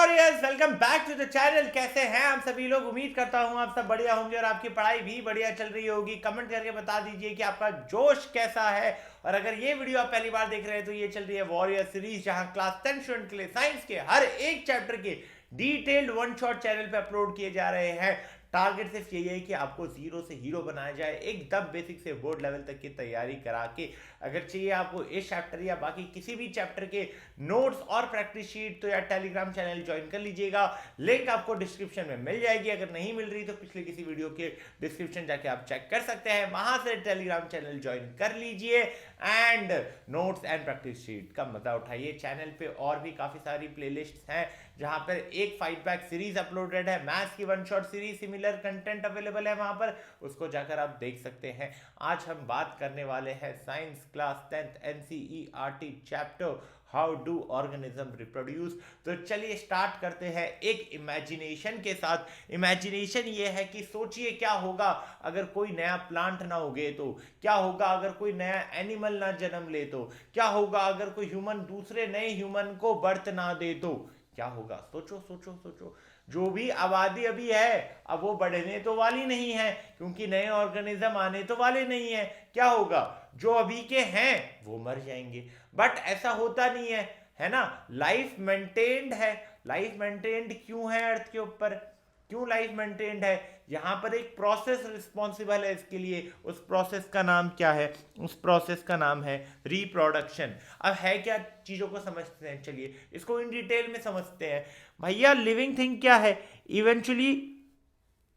Warriors, welcome back to the channel. कैसे हैं आप सभी लोग? उम्मीद करता हूं आप सब बढ़िया होंगे और आपकी पढ़ाई भी बढ़िया चल रही होगी। कमेंट करके बता दीजिए कि आपका जोश कैसा है। और अगर ये वीडियो आप पहली बार देख रहे हैं तो ये चल रही है वॉरियर सीरीज, जहां क्लास 10 स्टूडेंट के लिए साइंस के हर एक चैप्टर के डिटेल्ड वन शॉट चैनल पे अपलोड किए जा रहे हैं। टारगेट सिर्फ यही है कि आपको जीरो से हीरो बनाया जाए, एकदम बेसिक से बोर्ड लेवल तक की तैयारी करा के। अगर चाहिए आपको इस चैप्टर या बाकी किसी भी चैप्टर के नोट्स और प्रैक्टिस शीट, तो यार टेलीग्राम चैनल ज्वाइन कर लीजिएगा। लिंक आपको डिस्क्रिप्शन में मिल जाएगी। अगर नहीं मिल रही तो पिछले किसी वीडियो के डिस्क्रिप्शन जाके आप चेक कर सकते हैं, वहां से टेलीग्राम चैनल ज्वाइन कर लीजिए and notes and practice sheet का मजा उठाइए। चैनल पे और भी काफी सारी प्लेलिस्ट्स हैं, जहां पर एक फाइट बैक सीरीज अपलोडेड है, मैथ्स की one shot series, similar content available है वहां पर, उसको जाकर आप देख सकते हैं। आज हम बात करने वाले हैं science class 10th NCERT chapter how do organism reproduce. तो चलिए स्टार्ट करते हैं एक इमेजिनेशन के साथ। इमेजिनेशन ये है कि सोचिए क्या होगा अगर कोई नया प्लांट ना उगे तो, क्या होगा अगर कोई नया एनिमल ना जन्म ले तो, क्या होगा अगर कोई ह्यूमन दूसरे नए ह्यूमन को बर्थ ना दे तो, क्या होगा? सोचो सोचो सोचो। जो भी आबादी अभी है, अब वो बढ़ने तो वाली नहीं है, क्योंकि नए ऑर्गेनिज्म आने तो वाले नहीं है। क्या होगा? जो अभी के हैं वो मर जाएंगे। बट ऐसा होता नहीं है ना। लाइफ मेंटेन्ड है। लाइफ मेंटेन्ड क्यों है अर्थ के ऊपर? क्यों लाइफ मेंटेन्ड है? यहां पर एक प्रोसेस रिस्पॉन्सिबल है इसके लिए। उस प्रोसेस का नाम क्या है? उस प्रोसेस का नाम है रिप्रोडक्शन। अब है क्या, चीजों को समझते हैं। चलिए इसको इन डिटेल में समझते हैं। भैया लिविंग थिंग क्या है? इवेंचुअली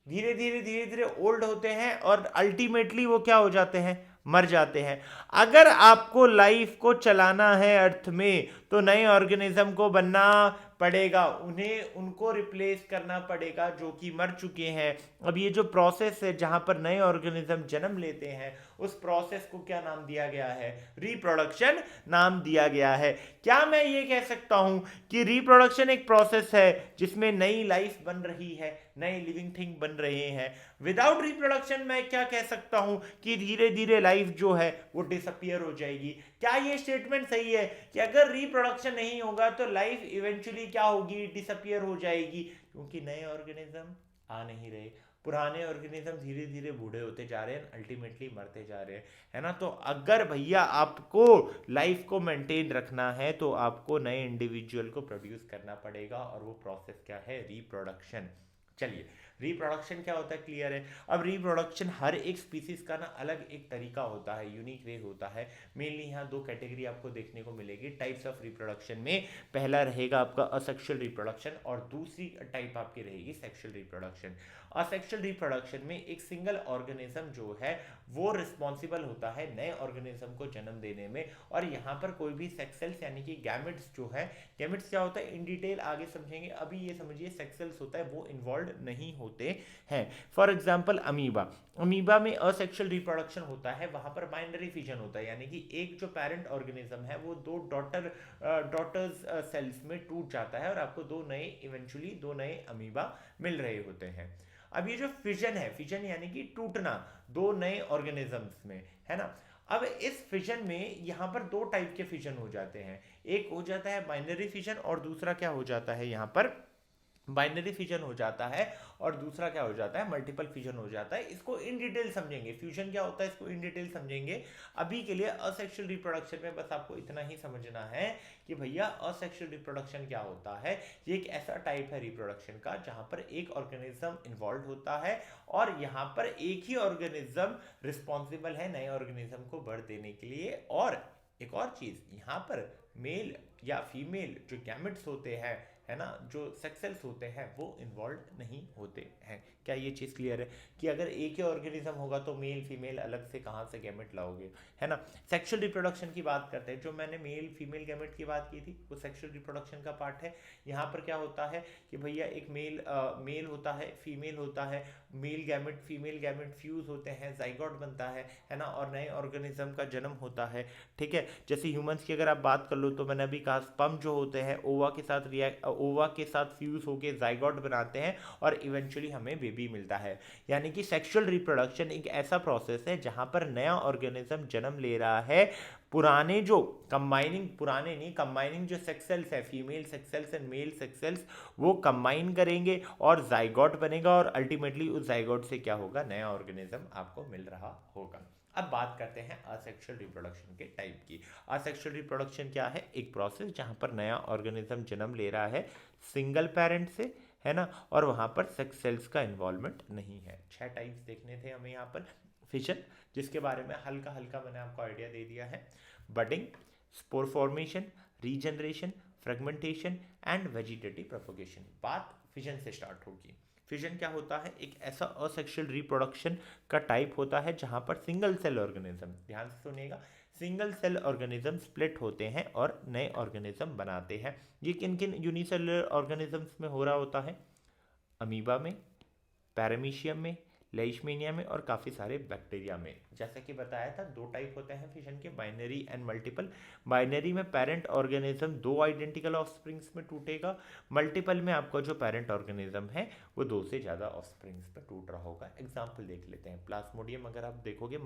धीरे धीरे धीरे धीरे ओल्ड होते हैं और अल्टीमेटली वो क्या हो जाते हैं? मर जाते हैं। अगर आपको लाइफ को चलाना है अर्थ में, तो नए ऑर्गेनिज्म को बनना पड़ेगा, उन्हें उनको रिप्लेस करना पड़ेगा जो कि मर चुके हैं। अब ये जो प्रोसेस है जहां पर नए ऑर्गेनिज्म जन्म लेते हैं, उस प्रोसेस को क्या नाम दिया गया है? रिप्रोडक्शन नाम दिया गया है। क्या मैं ये कह सकता हूं कि रिप्रोडक्शन एक प्रोसेस है जिसमें नई लाइफ बन रही है, नए लिविंग थिंग बन रहे हैं? विदाउट रिप्रोडक्शन मैं क्या कह सकता हूं कि धीरे धीरे लाइफ जो है वो डिसअपियर हो जाएगी। क्या ये स्टेटमेंट सही है कि अगर रिप्रोडक्शन नहीं होगा तो लाइफ इवेंचुअली क्या होगी? डिसअपियर हो जाएगी, क्योंकि नए ऑर्गेनिज्म आ नहीं रहे, पुराने ऑर्गेनिज्म धीरे धीरे बूढ़े होते जा रहे हैं, अल्टीमेटली मरते जा रहे हैं, है ना। तो अगर भैया आपको लाइफ को मेंटेन रखना है तो आपको नए इंडिविजुअल को प्रोड्यूस करना पड़ेगा, और वो प्रोसेस क्या है? रिप्रोडक्शन। चलिए रिप्रोडक्शन क्या होता है, क्लियर है। अब रिप्रोडक्शन हर एक स्पीसीज का ना अलग एक तरीका होता है, यूनिक वे होता है। मेनली यहाँ दो कैटेगरी आपको देखने को मिलेगी टाइप्स ऑफ रिप्रोडक्शन में। पहला रहेगा आपका असेक्सुअल रिप्रोडक्शन और दूसरी टाइप आपकी रहेगी सेक्सुअल रिप्रोडक्शन। असेक्सुअल रिप्रोडक्शन में एक सिंगल ऑर्गेनिज्म जो है वो रिस्पॉन्सिबल होता है नए ऑर्गेनिज्म को जन्म देने में, और यहाँ पर कोई भी सेक्स सेल्स यानी कि गैमेट्स जो है, गैमेट्स क्या होता है इन डिटेल आगे समझेंगे, अभी ये समझिए सेक्स सेल्स होता है वो इन्वॉल्व नहीं होते हैं। फॉर एग्जाम्पल अमीबा, अमीबा में असेक्सुअल रिप्रोडक्शन होता है, वहां पर बाइनरी फिजन होता है, यानी कि एक जो पेरेंट ऑर्गेनिज्म है वो दो डॉटर्स सेल्स में टूट जाता है और आपको दो नए इवेंचुअली दो नए अमीबा मिल रहे होते हैं। अब ये जो फिजन है, फिजन यानी कि टूटना दो नए ऑर्गेनिजम्स में, है ना। अब इस फिजन में यहां पर दो टाइप के फिजन हो जाते हैं। एक हो जाता है बाइनरी फिजन और दूसरा क्या हो जाता है यहां पर? बाइनरी फिजन हो जाता है और दूसरा क्या हो जाता है? मल्टीपल फिजन हो जाता है। इसको इन डिटेल समझेंगे, फ्यूजन क्या होता है इसको इन डिटेल समझेंगे। अभी के लिए असेक्सुअल रिप्रोडक्शन में बस आपको इतना ही समझना है कि भैया असेक्सुअल रिप्रोडक्शन क्या होता है। ये एक ऐसा टाइप है रिप्रोडक्शन का जहां पर एक ऑर्गेनिज्म इन्वॉल्व होता है और यहाँ पर एक ही ऑर्गेनिज्म रिस्पॉन्सिबल है नए ऑर्गेनिज्म को बर्थ देने के लिए। और एक और चीज, यहाँ पर मेल या फीमेल जो गैमेट्स होते हैं, है ना, जो सेक्स सेल्स होते हैं वो इन्वॉल्व नहीं होते हैं। क्या ये चीज़ क्लियर है कि अगर एक ही ऑर्गेनिज्म होगा तो मेल फीमेल अलग से कहाँ से गैमेट लाओगे, है ना। सेक्सुअल रिप्रोडक्शन की बात करते हैं, जो मैंने मेल फीमेल गैमेट की बात की थी वो सेक्सुअल रिप्रोडक्शन का पार्ट है। यहाँ पर क्या होता है कि भैया एक मेल होता है, फीमेल होता है, male gamete female gamete fuse होते हैं, जाइगोट बनता है ना, और नए ऑर्गेनिज्म का जन्म होता है। ठीक है, जैसे ह्यूमंस की अगर आप बात कर लो तो मैंने अभी कहा स्पर्म जो होते हैं ओवा के साथ फ्यूज होकर जाइगोट बनाते हैं और इवेंचुअली हमें बेबी मिलता है। यानी कि सेक्सुअल रिप्रोडक्शन एक ऐसा प्रोसेस है जहां पर नया ऑर्गेनिज्म जन्म ले रहा है, पुराने जो कंबाइनिंग जो सेक्स सेल्स है, female sex cells and male sex cells, वो कंबाइन करेंगे और जाइगोट बनेगा और अल्टीमेटली उस जाइगोट से क्या होगा, नया ऑर्गेनिज्म आपको मिल रहा होगा। अब बात करते हैं असेक्सुअल रिप्रोडक्शन के टाइप की। असेक्सुअल रिप्रोडक्शन क्या है? एक प्रोसेस जहां पर नया ऑर्गेनिज्म जन्म ले रहा है सिंगल पेरेंट से, है ना, और वहां पर सेक्स सेल्स का इन्वॉल्वमेंट नहीं है। 6 टाइप्स देखने थे हमें यहाँ पर। फिशन, जिसके बारे में हल्का हल्का मैंने आपको आइडिया दे दिया है। Budding, spore formation, regeneration, fragmentation and vegetative propagation. बात फिशन से स्टार्ट होगी। फिशन क्या होता है? एक ऐसा असेक्सुअल रिप्रोडक्शन का टाइप होता है जहां पर सिंगल सेल ऑर्गेनिज्म, ध्यान से सुनिएगा, सिंगल सेल ऑर्गेनिज्म स्प्लिट होते हैं और नए ऑर्गेनिज्म बनाते हैं। ये किन किन यूनिसेलुलर ऑर्गेनिजम्स में हो रहा होता है? अमीबा में, पैरामीशियम में, लेishmania में और काफ़ी सारे बैक्टीरिया में। जैसा कि बताया था 2 टाइप होते हैं फिशन के, बाइनरी एंड मल्टीपल। बाइनरी में पेरेंट ऑर्गेनिज्म 2 आइडेंटिकल ऑफस्प्रिंग्स में टूटेगा। मल्टीपल में आपका जो पेरेंट ऑर्गेनिज्म है वो 2 से ज़्यादा ऑफस्प्रिंग्स पे टूट रहा होगा। एग्जाम्पल देख लेते हैं। प्लाज्मोडियम अगर आप देखोगे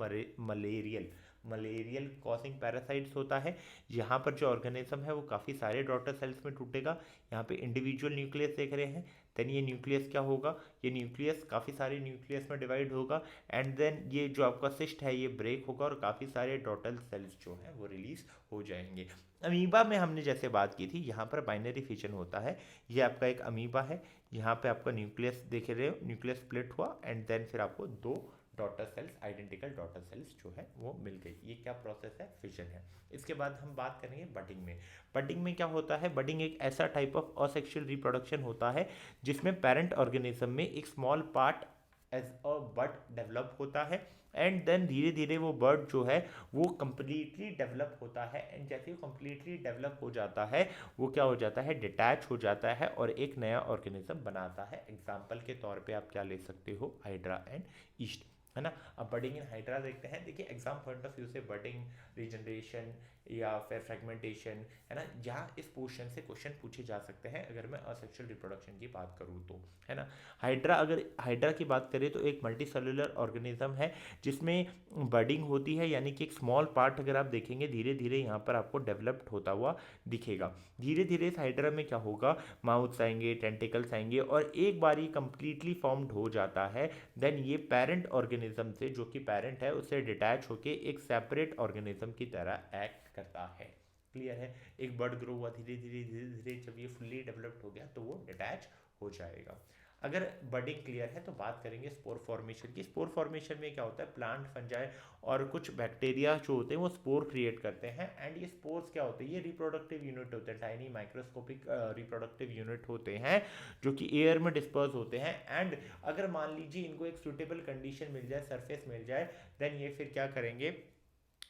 मलेरियल कॉजिंग पैरासाइट्स होता है। यहाँ पर जो ऑर्गेनिज्म है वो काफ़ी सारे डॉटर सेल्स में टूटेगा। यहाँ पे इंडिविजुअल न्यूक्लियस देख रहे हैं, देन ये न्यूक्लियस क्या होगा, ये न्यूक्लियस काफ़ी सारे न्यूक्लियस में डिवाइड होगा एंड देन ये जो आपका सिस्ट है ये ब्रेक होगा और काफ़ी सारे डॉटर सेल्स जो हैं वो रिलीज हो जाएंगे। अमीबा में हमने जैसे बात की थी, यहाँ पर बाइनरी फिशन होता है। ये आपका एक अमीबा है, यहाँ पे आपका न्यूक्लियस देख रहे हो, न्यूक्लियस स्प्लिट हुआ एंड देन फिर आपको 2 daughter cells, identical daughter cells जो है वो मिल गई। ये क्या प्रोसेस है? फिशन है। इसके बाद हम बात करेंगे बडिंग में। बडिंग में क्या होता है? बडिंग एक ऐसा टाइप ऑफ असेक्सुअल रिप्रोडक्शन होता है जिसमें पेरेंट ऑर्गेनिज्म में एक small part as a bud develop होता है एंड देन धीरे धीरे वो बर्ड जो है वो कम्प्लीटली डेवलप होता है एंड जैसे वो कम्प्लीटली डेवलप हो जाता है वो क्या हो जाता है? डिटैच हो जाता है और एक नया ऑर्गेनिज्म बनाता है। एग्जाम्पल के तौर पे आप क्या ले सकते हो? हाइड्रा एंड ईस्ट, है ना। अब बडिंग इन हाइड्रा देखते हैं। देखिए एग्जाम पॉइंट ऑफ व्यू से बडिंग, रीजनरेशन या फिर फ्रेगमेंटेशन, है ना, जहाँ इस पोर्शन से क्वेश्चन पूछे जा सकते हैं अगर मैं असेक्सुअल रिप्रोडक्शन की बात करूँ तो, है ना। अगर हाइड्रा की बात करें तो एक मल्टी सेलुलर ऑर्गेनिज्म है जिसमें बडिंग होती है, यानी कि एक स्मॉल पार्ट अगर आप देखेंगे धीरे धीरे यहाँ पर आपको डेवलप्ड होता हुआ दिखेगा। धीरे धीरे इस हाइड्रा में क्या होगा? माउथ्स आएंगे, टेंटिकल्स आएंगे और एक बार ये कंप्लीटली फॉर्म्ड हो जाता है देन ये पेरेंट ऑर्गेनिज्म से, जो कि पेरेंट है, उससे डिटैच होके एक सेपरेट ऑर्गेनिज्म की तरह एक्ट करता है। क्लियर है? एक बर्ड ग्रो हुआ, धीरे धीरे धीरे धीरे जब ये फुल्ली डेवलप्ड हो गया तो वो डिटैच हो जाएगा। अगर बडिंग क्लियर है तो बात करेंगे स्पोर फॉर्मेशन की। स्पोर फॉर्मेशन में क्या होता है? प्लांट, फंजाई और कुछ बैक्टीरिया जो होते हैं वो स्पोर क्रिएट करते हैं एंड ये स्पोर्स क्या होते हैं? ये रिप्रोडक्टिव यूनिट होते हैं, टाइनी माइक्रोस्कोपिक रिप्रोडक्टिव यूनिट होते हैं जो कि एयर में डिस्पर्स होते हैं एंड अगर मान लीजिए इनको एक सुटेबल कंडीशन मिल जाए, सरफेस मिल जाए, देन ये फिर क्या करेंगे?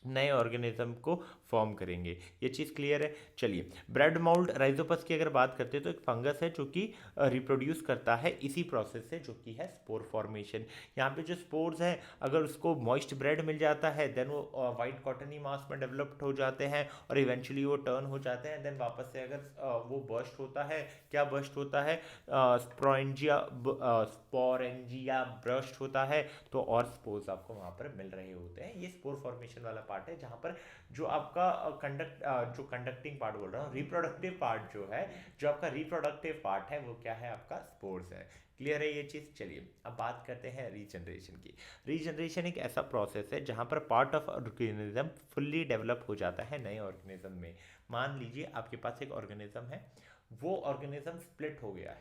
नए ऑर्गेनिज्म को फॉर्म करेंगे। ये चीज़ क्लियर है? चलिए, ब्रेड माउल्ड राइजोपस की अगर बात करते हैं तो एक फंगस है जो कि रिप्रोड्यूस करता है इसी प्रोसेस से, जो कि है स्पोर फॉर्मेशन। यहाँ पे जो स्पोर्स हैं अगर उसको मॉइस्ट ब्रेड मिल जाता है देन वो वाइट कॉटनी मास में डेवलप्ड हो जाते हैं और इवेंचुअली वो टर्न हो जाते हैं। देन वापस से अगर वो बर्स्ट होता है, क्या बर्स्ट होता है? स्पोरेंजिया बर्स्ट होता है तो और स्पोर्स आपको वहाँ पर मिल रहे होते हैं। ये स्पोर फॉर्मेशन वाला पार्ट है जहां पर जो आपका कंडक्टिंग पार्ट बोल रहा हूँ, रिप्रोडक्टिव पार्ट जो है, जो आपका रिप्रोडक्टिव पार्ट है वो क्या है? आपका स्पोर्स है। क्लियर है ये चीज? चलिए अब बात करते हैं रीजनरेशन की। रीजनरेशन एक ऐसा प्रोसेस है जहां पर part of organism fully develop हो जाता है नए ऑर्गेनिज्म में। मान लीजिए आपके पास एक ऑर्गेनिज्म है, वो ऑर्गेनिज्म स्प्लिट हो गया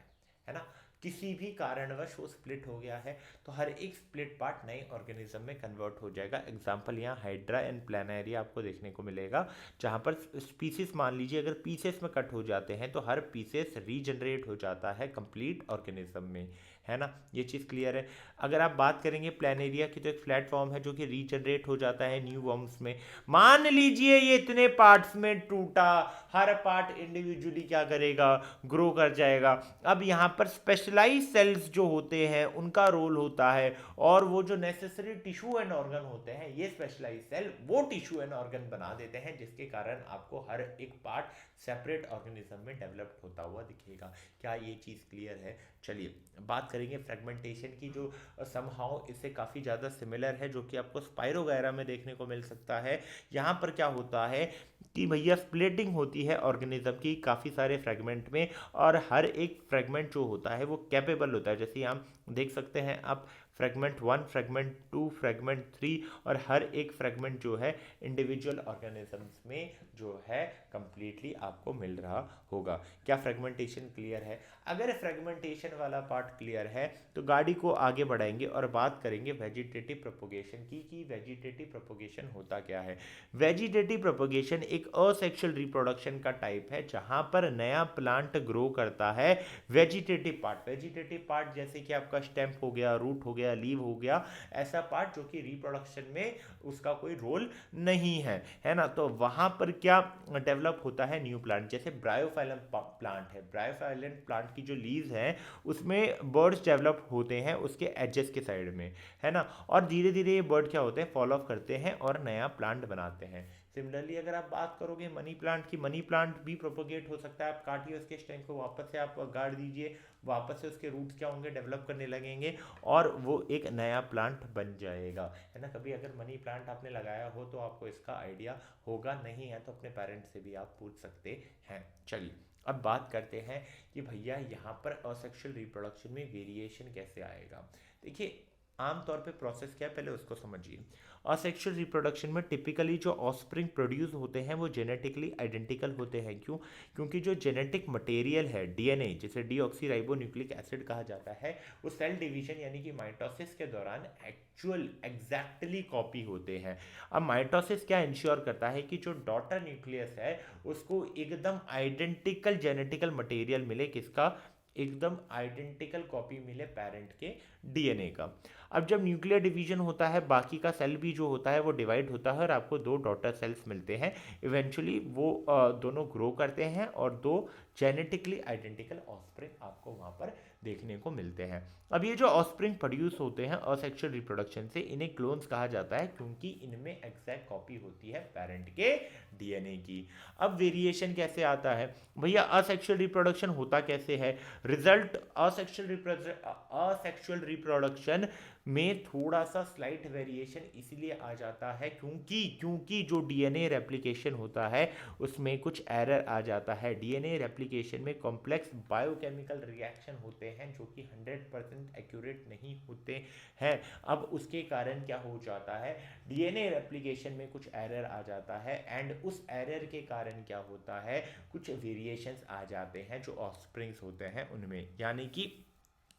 है ना, किसी भी कारणवश वो स्प्लिट हो गया है तो हर एक स्प्लिट पार्ट नए ऑर्गेनिज्म में कन्वर्ट हो जाएगा। एग्जांपल यहाँ हाइड्रा एंड प्लानेरिया आपको देखने को मिलेगा जहाँ पर स्पीसीज मान लीजिए अगर पीसेस में कट हो जाते हैं तो हर पीसेस रीजनरेट हो जाता है कंप्लीट ऑर्गेनिज्म में, है ना। ये चीज़ क्लियर है? अगर आप बात करेंगे प्लानेरिया की तो एक फ्लैट फॉर्म है जो कि रीजनरेट हो जाता है न्यू वॉर्म्स में। मान लीजिए ये इतने पार्ट्स में टूटा, हर पार्ट इंडिविजुअली क्या करेगा? ग्रो कर जाएगा। अब यहाँ पर स्पेशल स्पेशलाइज सेल्स जो होते हैं उनका रोल होता है, और वो जो नेसेसरी टिश्यू एंड ऑर्गन होते हैं ये स्पेशलाइज सेल वो टिश्यू एंड ऑर्गन बना देते हैं, जिसके कारण आपको हर एक पार्ट सेपरेट ऑर्गेनिज्म में डेवलप्ड होता हुआ दिखेगा। क्या ये चीज़ क्लियर है? चलिए बात करेंगे फ्रेगमेंटेशन की, जो समहाउ इससे काफ़ी ज़्यादा सिमिलर है, जो कि आपको स्पाइरोगैरा में देखने को मिल सकता है। यहाँ पर क्या होता है कि भैया स्प्लिटिंग होती है ऑर्गेनिज्म की काफ़ी सारे फ्रेगमेंट में, और हर एक फ्रेगमेंट जो होता है वो कैपेबल होता है, जैसे हम देख सकते हैं आप फ्रेगमेंट 1, फ्रेगमेंट 2, फ्रेगमेंट 3, और हर एक फ्रेगमेंट जो है इंडिविजुअल ऑर्गेनिजम्स में जो है कंप्लीटली आपको मिल रहा होगा। क्या फ्रेगमेंटेशन क्लियर है? अगर फ्रेगमेंटेशन वाला पार्ट क्लियर है तो गाड़ी को आगे बढ़ाएंगे और बात करेंगे वेजिटेटिव प्रोपोगेशन की, कि वेजिटेटिव प्रोपोगेशन होता क्या है। वेजिटेटिव प्रोपोगेशन एक असेक्सुअल रिप्रोडक्शन का टाइप है, जहां पर नया प्लांट ग्रो करता है। वेजिटेटिव पार्ट जैसे कि आपका स्टेम हो गया, रूट हो गया, लीव हो गया, ऐसा पार्ट जो कि रिप्रोडक्शन में उसका कोई रोल नहीं है ना। तो वहां पर क्या डेवलप होता है? New plant. जैसे ब्रायोफाइलम प्लांट है, ब्रायोफाइलम प्लांट की जो लीव्स हैं उसमें बर्ड्स डेवलप होते हैं उसके एजेस के साइड में, है ना, और धीरे धीरे ये बर्ड क्या होते हैं, फॉल ऑफ करते हैं और नया प्लांट बनाते हैं। सिमिलरली अगर आप बात करोगे मनी प्लांट की, मनी प्लांट भी प्रोपोगेट हो सकता है। आप काटिए उसके स्टेम को, वापस से आप गाड़ दीजिए, वापस से उसके रूट्स क्या होंगे, डेवलप करने लगेंगे और वो एक नया प्लांट बन जाएगा, है ना। कभी अगर मनी प्लांट आपने लगाया हो तो आपको इसका आइडिया होगा, नहीं है तो अपने पेरेंट्स से भी आप पूछ सकते हैं। चलिए अब बात करते हैं कि भैया यहाँ पर असेक्सुअल रिप्रोडक्शन में वेरिएशन कैसे आएगा। देखिए आमतौर पे प्रोसेस क्या है, पहले उसको समझिए। असेक्सुअल रिप्रोडक्शन में टिपिकली जो ऑफस्प्रिंग प्रोड्यूस होते हैं वो जेनेटिकली आइडेंटिकल होते हैं। क्यों? क्योंकि जो जेनेटिक मटेरियल है डीएनए, जिसे डीऑक्सीराइबोन्यूक्लिक एसिड कहा जाता है, वो सेल डिवीजन यानी कि माइटोसिस के दौरान एग्जैक्टली कॉपी होते हैं। अब माइटोसिस क्या इंश्योर करता है कि जो डॉटर न्यूक्लियस है उसको एकदम आइडेंटिकल जेनेटिकल मटेरियल मिले, किसका? एकदम आइडेंटिकल कॉपी मिले पेरेंट के डीएनए का। अब जब न्यूक्लियर डिवीजन होता है, बाकी का सेल भी जो होता है वो डिवाइड होता है और आपको दो डॉटर सेल्स मिलते हैं। इवेंचुअली वो दोनों ग्रो करते हैं और दो जेनेटिकली आइडेंटिकल ऑफस्प्रिंग आपको वहां पर देखने को मिलते हैं। अब ये जो ऑफस्प्रिंग प्रोड्यूस होते हैं असेक्सुअल रिप्रोडक्शन से, इन्हें क्लोन्स कहा जाता है, क्योंकि इनमें एग्जैक्ट कॉपी होती है पेरेंट के डीएनए की। अब वेरिएशन कैसे आता है भैया? असेक्सुअल रिप्रोडक्शन होता कैसे है? रिजल्ट असेक्सुअल रिप्रोडक्शन में थोड़ा सा स्लाइट वेरिएशन इसलिए आ जाता है क्योंकि जो डीएनए रेप्लिकेशन होता है उसमें कुछ एरर आ जाता है। डीएनए रेप्लिकेशन में कॉम्प्लेक्स बायोकेमिकल रिएक्शन होते हैं जो कि 100% एक्यूरेट नहीं होते हैं। अब उसके कारण क्या हो जाता है, डीएनए रेप्लिकेशन में कुछ एरर आ जाता है एंड उस एरर के कारण क्या होता है, कुछ वेरिएशंस आ जाते हैं जो ऑफस्प्रिंग्स होते हैं उनमें। यानी कि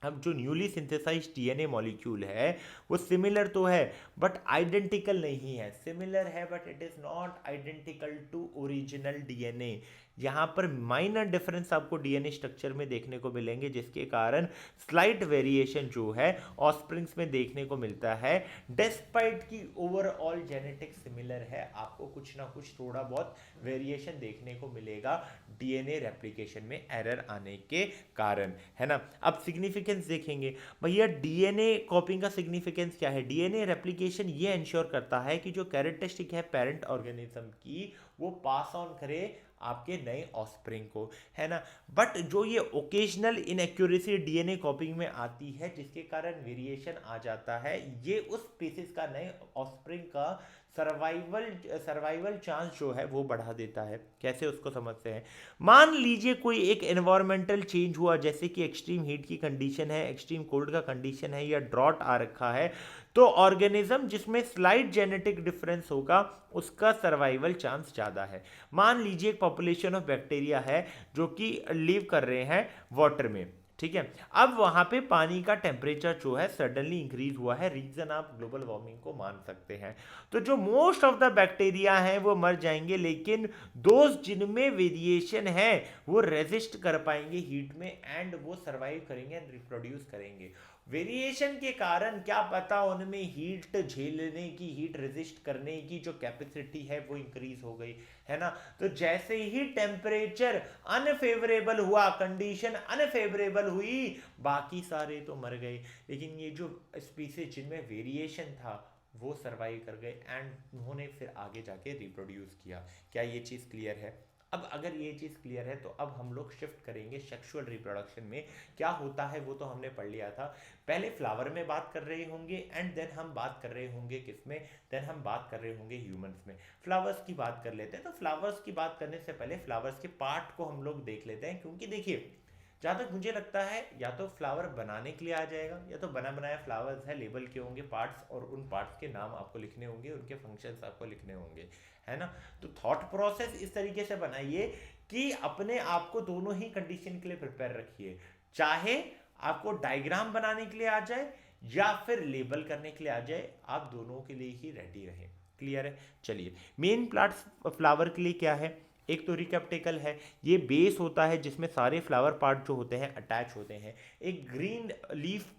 अब जो न्यूली सिंथेसाइज्ड डीएनए मॉलिक्यूल है वो सिमिलर तो है बट आइडेंटिकल नहीं है। सिमिलर है but it is not identical to original DNA. यहाँ पर माइनर डिफरेंस आपको डीएनए स्ट्रक्चर में देखने को मिलेंगे, जिसके कारण स्लाइट वेरिएशन जो है ऑफस्प्रिंग्स में देखने को मिलता है। डिस्पाइट की ओवरऑल जेनेटिक सिमिलर है, आपको कुछ ना कुछ थोड़ा बहुत वेरिएशन देखने को मिलेगा डीएनए रेप्लिकेशन में एरर आने के कारण, है ना। अब सिग्निफिकेंस देखेंगे भैया, डीएनए कॉपिंग का सिग्निफिकेंस क्या है? डीएनए रेप्लिकेशन ये इंश्योर करता है कि जो कैरेक्टरिस्टिक है पेरेंट ऑर्गेनिज्म की वो पास ऑन करे आपके नए ऑफस्प्रिंग को, है ना। बट जो ये ओकेजनल इनएक्यूरेसी डीएनए कॉपिंग में आती है जिसके कारण वेरिएशन आ जाता है, ये उस स्पीसीज का नए ऑफस्प्रिंग का सर्वाइवल चांस जो है वो बढ़ा देता है। कैसे उसको समझते हैं? मान लीजिए कोई एक एनवायरमेंटल चेंज हुआ, जैसे कि एक्सट्रीम हीट की कंडीशन है, एक्सट्रीम कोल्ड का कंडीशन है या ड्रॉट आ रखा है, तो ऑर्गेनिज्म जिसमें स्लाइट जेनेटिक डिफरेंस होगा उसका सर्वाइवल चांस ज़्यादा है। मान लीजिए एक पॉपुलेशन ऑफ बैक्टीरिया है जो कि लिव कर रहे हैं वाटर में, ठीक है। अब वहां पे पानी का टेम्परेचर जो है सडनली इंक्रीज हुआ है, रीजन आप ग्लोबल वार्मिंग को मान सकते हैं। तो जो मोस्ट ऑफ द बैक्टीरिया हैं वो मर जाएंगे, लेकिन दोस्त जिनमें वेरिएशन है वो रेजिस्ट कर पाएंगे हीट में एंड वो सर्वाइव करेंगे एंड रिप्रोड्यूस करेंगे। वेरिएशन के कारण क्या पता उनमें हीट झेलने की, हीट रेजिस्ट करने की जो कैपेसिटी है वो इंक्रीज हो गई, है ना। तो जैसे ही टेम्परेचर अनफेवरेबल हुआ, कंडीशन अनफेवरेबल हुई, बाकी सारे तो मर गए, लेकिन ये जो स्पीसीज जिनमें वेरिएशन था वो सरवाइव कर गए एंड उन्होंने फिर आगे जाके रिप्रोड्यूस किया। क्या ये चीज़ क्लियर है? अब अगर ये चीज़ क्लियर है तो अब हम लोग शिफ्ट करेंगे सेक्सुअल रिप्रोडक्शन में। क्या होता है वो तो हमने पढ़ लिया था। पहले फ्लावर में बात कर रहे होंगे एंड देन हम बात कर रहे होंगे किसमें, देन हम बात कर रहे होंगे ह्यूमंस में। फ्लावर्स की बात कर लेते हैं। तो फ्लावर्स की बात करने से पहले फ्लावर्स के पार्ट को हम लोग देख लेते हैं, क्योंकि देखिए जहाँ तक मुझे लगता है या तो फ्लावर बनाने के लिए आ जाएगा या तो बना बनाया फ्लावर्स है, लेबल के होंगे पार्ट्स और उन पार्ट्स के नाम आपको लिखने होंगे, उनके फंक्शंस आपको लिखने होंगे, है ना। तो थॉट प्रोसेस इस तरीके से बनाइए कि अपने आप को दोनों ही कंडीशन के लिए प्रिपेयर रखिए, चाहे आपको डायग्राम बनाने के लिए आ जाए या फिर लेबल करने के लिए आ जाए, आप दोनों के लिए ही रेडी रहें। क्लियर है? चलिए, मेन प्लांट्स फ्लावर के लिए क्या है? एक तो रिकेप्टिकल है, ये बेस होता है जिसमें सारे फ्लावर पार्ट जो होते हैं अटैच होते हैं। एक ग्रीन लीफ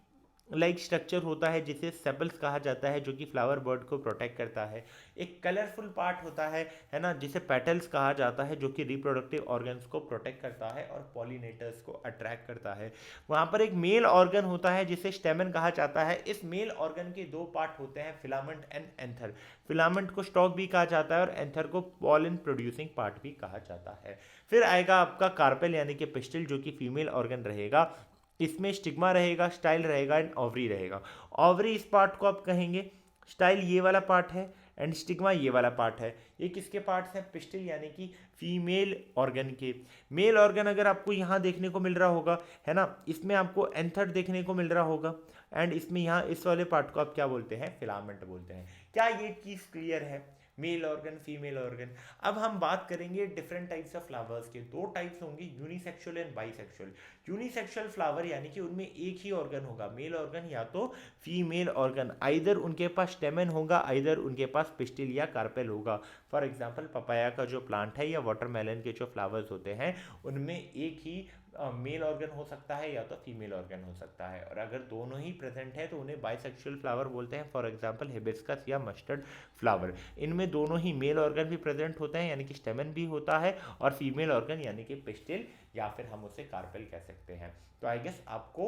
लाइक स्ट्रक्चर होता है जिसे सेपल्स कहा जाता है, जो कि फ्लावर बर्ड को प्रोटेक्ट करता है। एक कलरफुल पार्ट होता है ना, जिसे पेटल्स कहा जाता है, जो कि रिप्रोडक्टिव ऑर्गन्स को प्रोटेक्ट करता है और पॉलिनेटर्स को अट्रैक्ट करता है। वहाँ पर एक मेल ऑर्गन होता है जिसे स्टेमन कहा जाता है। इस मेल ऑर्गन के दो पार्ट होते हैं, फिलामेंट एंड एंथर। फिलामेंट को स्टॉक भी कहा जाता है और एंथर को पॉलन प्रोड्यूसिंग पार्ट भी कहा जाता है। फिर आएगा आपका कार्पेल यानी कि पिस्टिल, जो कि फीमेल ऑर्गन रहेगा। इसमें स्टिग्मा रहेगा, स्टाइल रहेगा एंड ओवरी रहेगा। ओवरी इस पार्ट को आप कहेंगे, स्टाइल ये वाला पार्ट है एंड स्टिग्मा ये वाला पार्ट है। ये किसके पार्ट्स हैं? पिस्टिल यानी कि फीमेल ऑर्गन के। मेल ऑर्गन अगर आपको यहाँ देखने को मिल रहा होगा, है ना, इसमें आपको एंथर देखने को मिल रहा होगा एंड इसमें यहाँ इस वाले पार्ट को आप क्या बोलते हैं? फिलामेंट बोलते हैं। क्या ये चीज़ क्लियर है? Male organ, female organ. अब हम बात करेंगे डिफरेंट टाइप्स ऑफ फ्लावर्स के। दो टाइप्स होंगे, unisexual and bisexual. Unisexual flower यानी कि उनमें एक ही ऑर्गन होगा, मेल ऑर्गन या तो फीमेल ऑर्गन। आइदर उनके पास स्टेमन होगा, आइदर उनके पास पिस्टिल या कार्पेल होगा। फॉर एग्जाम्पल पपाया का जो प्लांट है या वाटरमेलन के जो फ्लावर्स होते हैं, उनमें एक ही मेल ऑर्गन हो सकता है या तो फीमेल ऑर्गन हो सकता है। और अगर दोनों ही प्रेजेंट है तो उन्हें बाइसेक्सुअल फ्लावर बोलते हैं। फॉर एग्जांपल हिबिस्कस या मस्टर्ड फ्लावर, इनमें दोनों ही मेल ऑर्गन भी प्रेजेंट होते हैं यानी कि स्टेमन भी होता है, और फीमेल ऑर्गन यानी कि पिस्टिल या फिर हम उसे कार्पेल कह सकते हैं। तो आई गेस आपको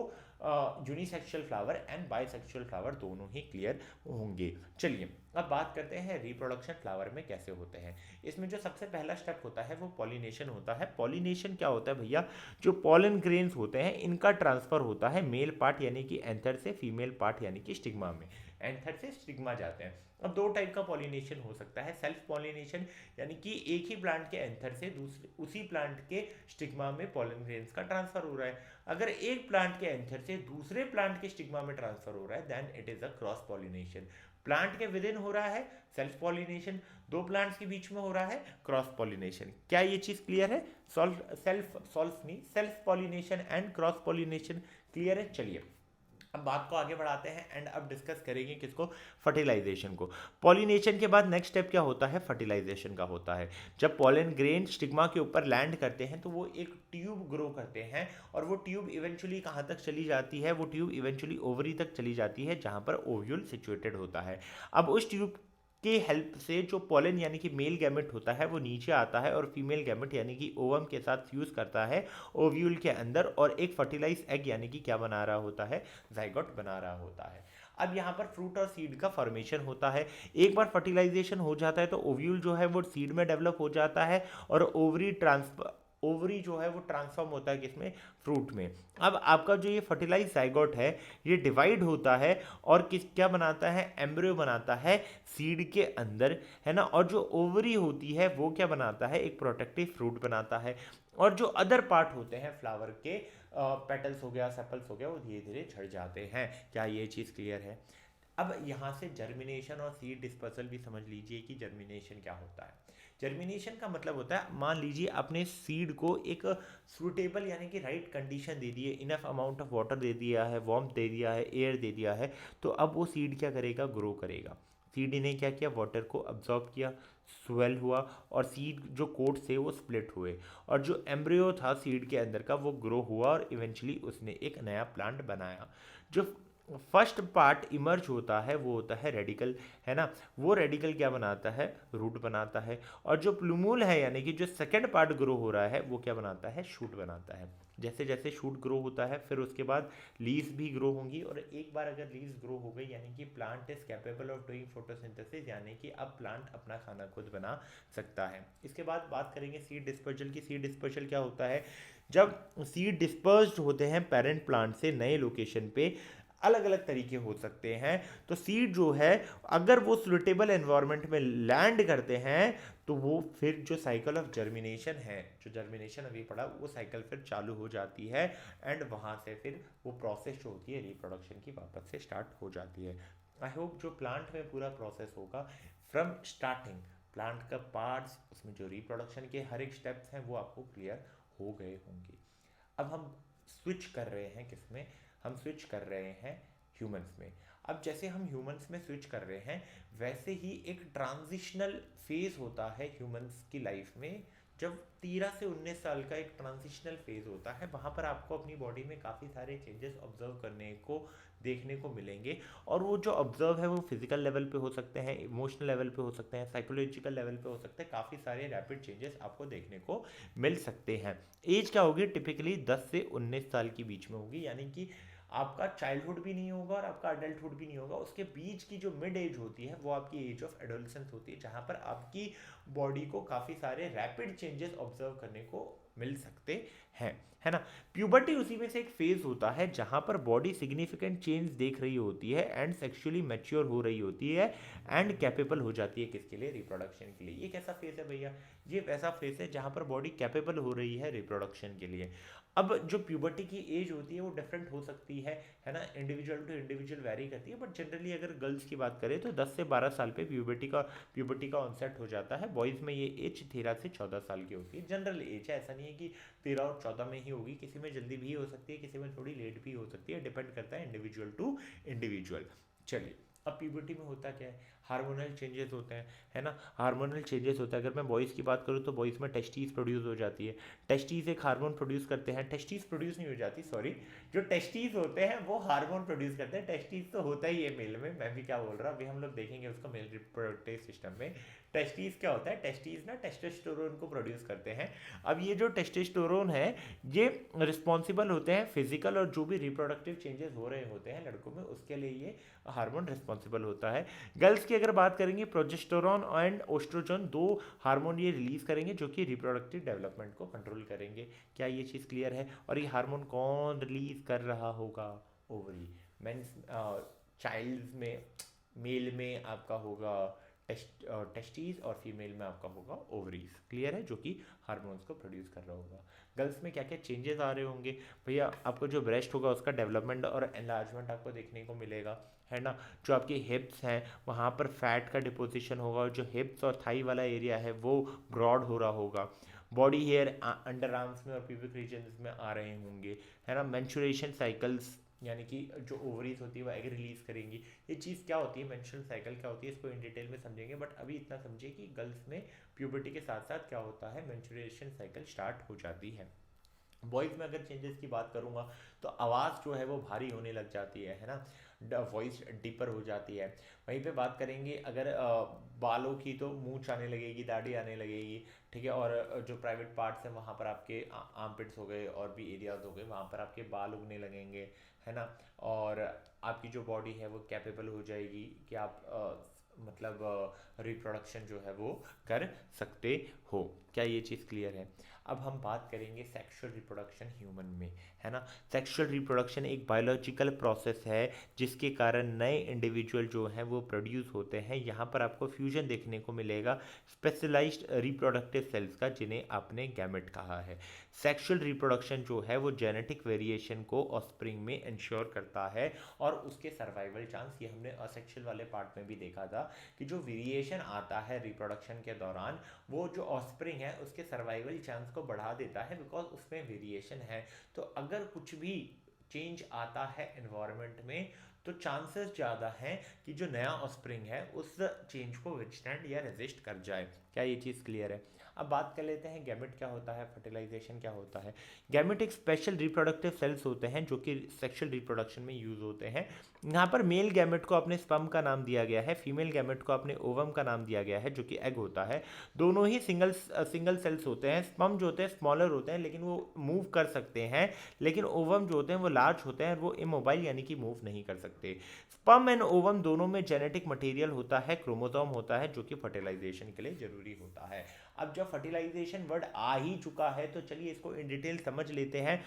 unisexual flower and bisexual flower दोनों ही क्लियर होंगे। चलिए अब बात करते हैं रिप्रोडक्शन फ्लावर में कैसे होते हैं। इसमें जो सबसे पहला स्टेप होता है वो पॉलिनेशन होता है। पॉलिनेशन क्या होता है भैया? जो पॉलन ग्रेन्स होते हैं इनका ट्रांसफर होता है मेल पार्ट यानी कि एंथर से फीमेल पार्ट यानी कि स्टिग्मा में। एंथर से स्टिग्मा जाते हैं। अब दो टाइप का पॉलिनेशन हो सकता है। सेल्फ पॉलिनेशन यानी कि एक ही प्लांट के एंथर से दूसरे उसी प्लांट के स्टिग्मा में पॉलन ग्रेन्स का ट्रांसफर हो रहा है। अगर एक प्लांट के एंथर से दूसरे प्लांट के स्टिग्मा में ट्रांसफर हो रहा है then it is a cross pollination. Plant के विद इन हो रहा है सेल्फ पॉलिनेशन, दो प्लांट्स के बीच में हो रहा है क्रॉस पॉलिनेशन। क्या ये चीज क्लियर है? Self pollination and cross pollination clear है? चलिए अब बात को आगे बढ़ाते हैं एंड अब डिस्कस करेंगे किसको? फर्टिलाइजेशन को। पॉलिनेशन के बाद नेक्स्ट स्टेप क्या होता है? फर्टिलाइजेशन का होता है। जब पॉलन ग्रेन स्टिग्मा के ऊपर लैंड करते हैं तो वो एक ट्यूब ग्रो करते हैं और वो ट्यूब इवेंचुअली कहाँ तक चली जाती है? वो ट्यूब इवेंचुअली ओवरी तक चली जाती है जहाँ पर ओव्यूल सिचुएटेड होता है। अब उस ट्यूब के हेल्प से जो पॉलन यानी कि मेल गैमेट होता है वो नीचे आता है और फीमेल गैमेट यानी कि ओवम के साथ फ्यूज करता है ओव्यूल के अंदर और एक फर्टिलाइज एग यानी कि क्या बना रहा होता है? जाइगोट बना रहा होता है। अब यहाँ पर फ्रूट और सीड का फॉर्मेशन होता है। एक बार फर्टिलाइजेशन हो जाता है तो ओव्यूल जो है वो सीड में डेवलप हो जाता है और ओवरी जो है वो ट्रांसफॉर्म होता है किसमें? फ्रूट में। अब आपका जो ये फर्टिलाइज जाइगोट है ये डिवाइड होता है और क्या बनाता है? एम्ब्रियो बनाता है सीड के अंदर, है ना। और जो ओवरी होती है वो क्या बनाता है? एक प्रोटेक्टिव फ्रूट बनाता है। और जो अदर पार्ट होते हैं फ्लावर के, पेटल्स हो गया, सेपल्स हो गया, वो धीरे धीरे झड़ जाते हैं। क्या ये चीज़ क्लियर है? अब यहाँ से जर्मिनेशन और सीड डिस्पर्सल भी समझ लीजिए कि जर्मिनेशन क्या होता है। जर्मिनेशन का मतलब होता है, मान लीजिए आपने सीड को एक सूटेबल यानी कि राइट कंडीशन दे दी है, इनफ अमाउंट ऑफ वाटर दे दिया है, वार्मथ दे दिया है, एयर दे दिया है, तो अब वो सीड क्या करेगा? ग्रो करेगा। सीड ने क्या किया? वाटर को अब्जॉर्ब किया, स्वेल हुआ और सीड जो कोट से वो स्प्लिट हुए और जो एम्ब्रियो था सीड के अंदर का वो ग्रो हुआ और इवेंचुअली उसने एक नया प्लांट बनाया। जो फर्स्ट पार्ट इमर्ज होता है वो होता है रेडिकल, है ना। वो रेडिकल क्या बनाता है, रूट बनाता है। और जो प्लूमूल है यानी कि जो सेकंड पार्ट ग्रो हो रहा है वो क्या बनाता है, शूट बनाता है। जैसे जैसे शूट ग्रो होता है फिर उसके बाद लीव्स भी ग्रो होंगी, और एक बार अगर लीव्स ग्रो हो गई यानी कि plant is capable of doing photosynthesis, यानी कि अब प्लांट अपना खाना खुद बना सकता है। इसके बाद बात करेंगे सीड डिस्पर्जल की। सीड डिस्पर्जल क्या होता है, जब सीड डिस्पर्स्ड होते हैं पेरेंट प्लांट से नए लोकेशन पे, अलग अलग तरीके हो सकते हैं। तो सीड जो है अगर वो सुटेबल एनवायरनमेंट में लैंड करते हैं तो वो फिर जो साइकिल ऑफ जर्मिनेशन है, जो जर्मिनेशन अभी पढ़ा, वो साइकिल फिर चालू हो जाती है। एंड वहाँ से फिर वो प्रोसेस जो होती है रिप्रोडक्शन की वापस से स्टार्ट हो जाती है। आई होप जो प्लांट में पूरा प्रोसेस होगा फ्रॉम स्टार्टिंग, प्लांट का पार्ट्स, उसमें जो रिप्रोडक्शन के हर एक स्टेप्स हैं वो आपको क्लियर हो गए होंगे। अब हम स्विच कर रहे हैं किसमें, हम स्विच कर रहे हैं ह्यूमंस में। अब जैसे हम ह्यूमंस में स्विच कर रहे हैं वैसे ही एक ट्रांजिशनल फेज होता है ह्यूमंस की लाइफ में। जब 13 से 19 साल का एक ट्रांजिशनल फेज होता है, वहाँ पर आपको अपनी बॉडी में काफ़ी सारे चेंजेस ऑब्जर्व करने को, देखने को मिलेंगे। और वो जो ऑब्जर्व है वो फिजिकल लेवल पे हो सकते हैं, इमोशनल लेवल पे हो सकते हैं, साइकोलॉजिकल लेवल पे हो सकते हैं। काफ़ी सारे रैपिड चेंजेस आपको देखने को मिल सकते हैं। एज क्या होगी, टिपिकली 10 से 19 साल के बीच में होगी, यानी कि आपका चाइल्डहुड भी नहीं होगा और आपका अडल्टहुड भी नहीं होगा। उसके बीच की जो मिड एज होती है वो आपकी एज ऑफ एडोलसेंस होती है, जहाँ पर आपकी बॉडी को काफ़ी सारे रैपिड चेंजेस ऑब्जर्व करने को मिल सकते हैं, है ना। प्यूबर्टी उसी में से एक फेज होता है जहाँ पर बॉडी सिग्निफिकेंट चेंज देख रही होती है एंड सेक्सुअली मैच्योर हो रही होती है एंड कैपेबल हो जाती है किसके लिए, रिप्रोडक्शन के लिए। ये कैसा फेज है भैया, ये वैसा फेज है जहाँ पर बॉडी कैपेबल हो रही है रिप्रोडक्शन के लिए। अब जो प्यूबर्टी की एज होती है वो डिफरेंट हो सकती है ना, इंडिविजुअल टू इंडिविजुअल वैरी करती है। बट जनरली अगर गर्ल्स की बात करें तो 10 से 12 साल पे प्यूबर्टी का ऑनसेट हो जाता है। बॉयज़ में ये एज 13 से 14 साल की होती है, जनरल एज है। ऐसा नहीं है कि 13 और 14 में ही होगी, किसी में जल्दी भी हो सकती है, किसी में थोड़ी लेट भी हो सकती है, डिपेंड करता है इंडिविजुअल टू इंडिविजुअल। चलिए, अब प्यूबर्टी में होता क्या है, हार्मोनल चेंजेस होते हैं, है ना। हार्मोनल चेंजेस होता है, अगर मैं बॉयज़ की बात करूँ तो बॉयज़ में टेस्टीज प्रोड्यूस हो जाती है। टेस्टीज एक हार्मोन प्रोड्यूस करते हैं, टेस्टीज प्रोड्यूस नहीं हो जाती, सॉरी, जो टेस्टीज होते हैं वो हार्मोन प्रोड्यूस करते हैं। टेस्टीज तो होता ही है मेल में, मैं भी क्या बोल रहा हूँ, अभी हम लोग देखेंगे उसको मेल रिप्रोडक्टिव सिस्टम में। टेस्टीज क्या होता है, टेस्टीज ना टेस्टोस्टेरोन को प्रोड्यूस करते हैं। अब ये जो टेस्टोस्टेरोन है ये रिस्पॉन्सिबल होते हैं फिजिकल और जो भी रिप्रोडक्टिव चेंजेस हो रहे होते हैं लड़कों में, उसके लिए ये हार्मोन रिस्पॉन्सिबल होता है। गर्ल्स की अगर बात करेंगे, प्रोजेस्टेरोन एंड ओस्ट्रोजन, दो हार्मोन ये रिलीज करेंगे जो कि रिप्रोडक्टिव डेवलपमेंट को कंट्रोल करेंगे। क्या ये चीज़ क्लियर है। और ये हार्मोन कौन रिलीज कर रहा होगा, ओवरी। मीन्स चाइल्ड में, मेल में आपका होगा टेस्टीज और फीमेल में आपका होगा ओवरीज, क्लियर है, जो कि हार्मोन्स को प्रोड्यूस कर रहा होगा। गर्ल्स में क्या क्या चेंजेस आ रहे होंगे भैया, आपको जो ब्रेस्ट होगा उसका डेवलपमेंट और एनलार्जमेंट आपको देखने को मिलेगा, है ना। जो आपकी हिप्स हैं वहाँ पर फैट का डिपोजिशन होगा, और जो हिप्स और थाई वाला एरिया है वो ब्रॉड हो रहा होगा। बॉडी हेयर अंडर आर्म्स में और प्यूबिक रीजन्स में आ रहे होंगे, है ना। मेंस्ट्रुएशन साइकिल्स, यानी कि जो ओवरीज होती है वो एग रिलीज करेंगी। ये चीज़ क्या होती है, मेंस्ट्रुअल साइकिल क्या होती है, इसको इन डिटेल में समझेंगे। बट अभी इतना समझिए कि गर्ल्स में प्यूबर्टी के साथ साथ क्या होता है, मेंस्ट्रुएशन साइकिल स्टार्ट हो जाती है। वॉइस में अगर चेंजेस की बात करूँगा तो आवाज़ जो है वो भारी होने लग जाती है ना, वॉइस डीपर हो जाती है। वहीं पे बात करेंगे अगर बालों की, तो मूंछ आने लगेगी, दाढ़ी आने लगेगी, ठीक है। और जो प्राइवेट पार्ट्स हैं वहाँ पर आपके आर्मपिट्स हो गए और भी एरियाज हो गए, वहाँ पर आपके बाल उगने लगेंगे, है ना। और आपकी जो बॉडी है वो कैपेबल हो जाएगी कि आप मतलब रिप्रोडक्शन जो है वो कर सकते हो। क्या ये चीज़ क्लियर है। अब हम बात करेंगे सेक्सुअल रिप्रोडक्शन ह्यूमन में, है ना। सेक्सुअल रिप्रोडक्शन एक बायोलॉजिकल प्रोसेस है जिसके कारण नए इंडिविजुअल जो हैं वो प्रोड्यूस होते हैं। यहाँ पर आपको फ्यूजन देखने को मिलेगा स्पेशलाइज्ड रिप्रोडक्टिव सेल्स का, जिन्हें आपने गैमेट कहा है। सेक्सुअल रिप्रोडक्शन जो है वो जेनेटिक वेरिएशन को ऑफस्प्रिंग में इंश्योर करता है और उसके सर्वाइवल चांस, ये हमने असेक्सुअल वाले पार्ट में भी देखा था कि जो वेरिएशन आता है रिप्रोडक्शन के दौरान वो जो ऑफस्प्रिंग है उसके सर्वाइवल चांस को बढ़ा देता है, बिकॉज उसमें वेरिएशन है। तो अगर कुछ भी चेंज आता है एनवायरनमेंट में तो चांसेस ज़्यादा हैं कि जो नया ऑफस्प्रिंग है उस चेंज को विथस्टैंड या रेजिस्ट कर जाए। क्या ये चीज़ क्लियर है। अब बात कर लेते हैं गैमेट क्या होता है, फर्टिलाइजेशन क्या होता है। गैमेट एक स्पेशल रिप्रोडक्टिव सेल्स होते हैं जो कि सेक्सुअल रिप्रोडक्शन में यूज होते हैं। यहाँ पर मेल गैमेट को अपने स्पर्म का नाम दिया गया है, फीमेल गैमेट को अपने ओवम का नाम दिया गया है जो कि एग होता है। दोनों ही सिंगल सेल्स होते हैं। स्पर्म जो होते हैं स्मॉलर होते हैं लेकिन वो मूव कर सकते हैं, लेकिन ओवम जो होते हैं वो लार्ज होते हैं और वो इमोबाइल यानी कि मूव नहीं कर सकते। स्पर्म एंड ओवम दोनों में जेनेटिक मटेरियल होता है, क्रोमोसोम होता है जो कि फर्टिलाइजेशन के लिए जरूरी होता है। अब जब फर्टिलाइजेशन वर्ड आ ही चुका है तो चलिए इसको इन डिटेल समझ लेते हैं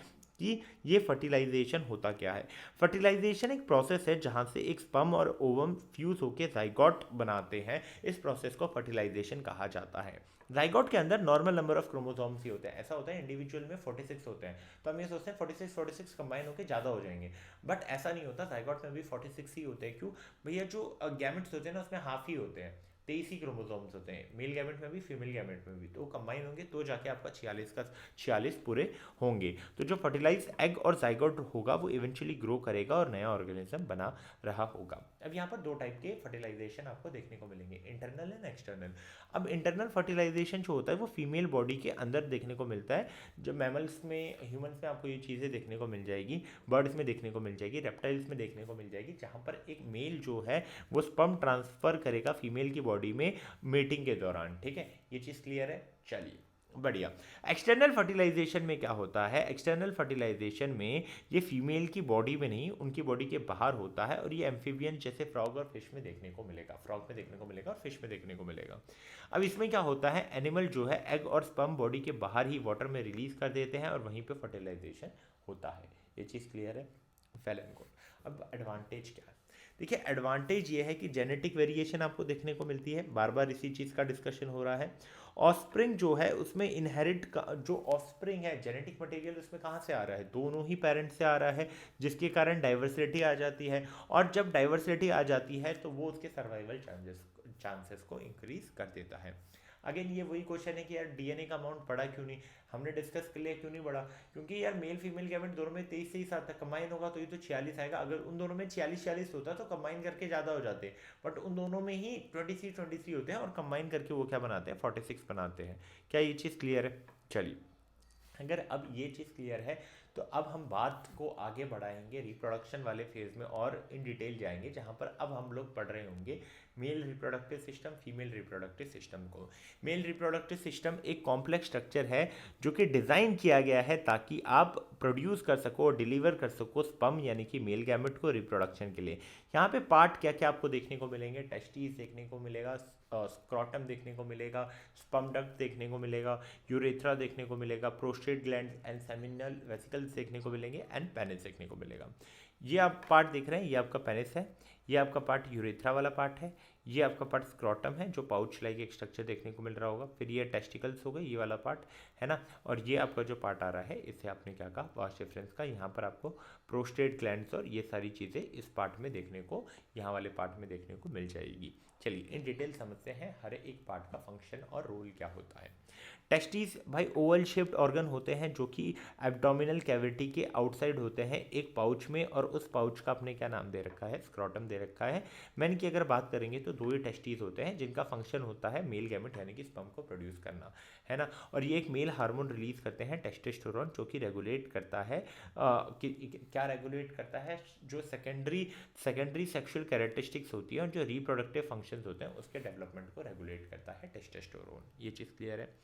कि ये फर्टिलाइजेशन होता क्या है। फर्टिलाइजेशन एक प्रोसेस है जहाँ से एक स्पर्म और ओवम फ्यूज होकर जाइगोट बनाते हैं। इस प्रोसेस को फर्टिलाइजेशन कहा जाता है। जाइगोट के अंदर नॉर्मल नंबर ऑफ क्रोमोसोम्स ही होते हैं। ऐसा होता है इंडिविजुअल में 46 होते हैं, तो हम ये सोचते हैं 46 कंबाइन होकर ज़्यादा हो जाएंगे, बट ऐसा नहीं होता। जाइगोट में भी 46 ही होते हैं। क्यों भैया, जो गैमेट्स होते हैं ना उसमें हाफ ही होते हैं, 23 ही क्रोमोसोम्स होते हैं, मेल गैमेट में भी फीमेल गैमेट में भी। तो कंबाइन होंगे तो जाके आपका 46 पूरे होंगे। तो जो फर्टिलाइज एग और जाइगोट होगा वो इवेंचुअली ग्रो करेगा और नया ऑर्गेनिज्म बना रहा होगा। अब यहाँ पर दो टाइप के फर्टिलाइजेशन आपको देखने को मिलेंगे, इंटरनल एंड एक्सटर्नल। अब इंटरनल फर्टिलाइजेशन जो होता है वो फीमेल बॉडी के अंदर देखने को मिलता है। जो मैमल्स में, ह्यूमंस में आपको ये चीज़ें देखने को मिल जाएगी, बर्ड्स में देखने को मिल जाएगी, रेप्टाइल्स में देखने को मिल जाएगी, जहाँ पर एक मेल जो है वो स्पर्म ट्रांसफर करेगा फीमेल की बॉडी में मेटिंग के दौरान। ठीक है, ये चीज़ क्लियर है। चलिए बढ़िया। एक्सटर्नल फर्टिलाइजेशन में क्या होता है? एक्सटर्नल फर्टिलाइजेशन में ये फीमेल की बॉडी में नहीं, उनकी बॉडी के बाहर होता है और ये एम्फीबियन जैसे फ्रॉग और फिश में देखने को मिलेगा, फ्रॉग में देखने को मिलेगा और फिश में देखने को मिलेगा। अब इसमें क्या होता है, एनिमल जो है एग और स्पर्म बॉडी के बाहर ही वाटर में रिलीज कर देते हैं और वहीं पे फर्टिलाइजेशन होता है। ये चीज़ क्लियर है। Well and good. अब एडवांटेज क्या है? देखिए, एडवांटेज ये है कि जेनेटिक वेरिएशन आपको देखने को मिलती है, बार बार इसी चीज़ का डिस्कशन हो रहा है। ऑस्प्रिंग जो है उसमें इनहेरिट का जो ऑस्प्रिंग है, जेनेटिक मटेरियल उसमें कहाँ से आ रहा है? दोनों ही पेरेंट्स से आ रहा है, जिसके कारण डाइवर्सिटी आ जाती है। और जब डाइवर्सिटी आ जाती है तो वो उसके सर्वाइवल चांसेस को इंक्रीज कर देता है। अगेन ये वही क्वेश्चन है कि यार डीएनए का अमाउंट बढ़ा क्यों नहीं? हमने डिस्कस कर लिया क्यों नहीं बढ़ा, क्योंकि यार मेल फीमेल गैमेट दोनों में 23 आता है, कंबाइन होगा तो ये तो 46 आएगा। अगर उन दोनों में 46 होता तो कंबाइन करके ज़्यादा हो जाते, बट उन दोनों में ही 23 होते हैं और कंबाइन करके वो क्या बनाते हैं, 46 बनाते हैं। क्या ये चीज़ क्लियर है? चलिए, अगर अब ये चीज़ क्लियर है तो अब हम बात को आगे बढ़ाएंगे रिप्रोडक्शन वाले फेज में और इन डिटेल जाएंगे, जहाँ पर अब हम लोग पढ़ रहे होंगे male reproductive system, female reproductive system को। मेल रिप्रोडक्टिव सिस्टम एक कॉम्प्लेक्स स्ट्रक्चर है जो कि डिज़ाइन किया गया है ताकि आप प्रोड्यूस कर सको और डिलीवर कर सको स्पर्म यानी कि मेल गैमेट को रिप्रोडक्शन के लिए। यहाँ पे पार्ट क्या क्या आपको देखने को मिलेंगे? टेस्टिस देखने को मिलेगा, स्क्रॉटम देखने को मिलेगा, स्पर्म डक्ट देखने को मिलेगा, यूरेथ्रा देखने को मिलेगा, prostate gland and seminal vesicles देखने को मिलेंगे एंड पेनिस देखने को मिलेगा। ये आप पार्ट देख रहे हैं, ये आपका पेनिस है, ये आपका पार्ट यूरेथ्रा वाला पार्ट है, ये आपका पार्ट स्क्रॉटम है जो पाउच लाइक एक स्ट्रक्चर देखने को मिल रहा होगा, फिर ये टेस्टिकल्स हो गए, ये वाला पार्ट है ना, और ये आपका जो पार्ट आ रहा है इसे आपने क्या कहा, वास्ट डिफरेंस का। यहाँ पर आपको प्रोस्टेट ग्लैंड्स और ये सारी चीज़ें इस पार्ट में देखने को, यहाँ वाले पार्ट में देखने को मिल जाएगी। चलिए इन डिटेल समझते हैं हर एक पार्ट का फंक्शन और रोल क्या होता है। टेस्टिस भाई ओवल शेप्ड ऑर्गन होते हैं जो कि एब्डोमिनल कैविटी के आउटसाइड होते हैं एक पाउच में, और उस पाउच का आपने क्या नाम दे रखा है, स्क्रॉटम दे रखा है। मैन की अगर बात करेंगे तो दो ही टेस्टिस होते हैं जिनका फंक्शन होता है मेल गैमेट यानी कि स्पर्म को प्रोड्यूस करना, है ना। और ये एक मेल हार्मोन रिलीज करते हैं टेस्टोस्टेरोन, जो कि रेगुलेट करता है क्या रेगुलेट करता है, जो सेकेंडरी सेक्सुअल कैरेक्टरिस्टिक्स होती है और जो रिप्रोडक्टिव फंक्शंस होते हैं उसके डेवलपमेंट को रेगुलेट करता है टेस्टोस्टेरोन। ये चीज़ क्लियर है।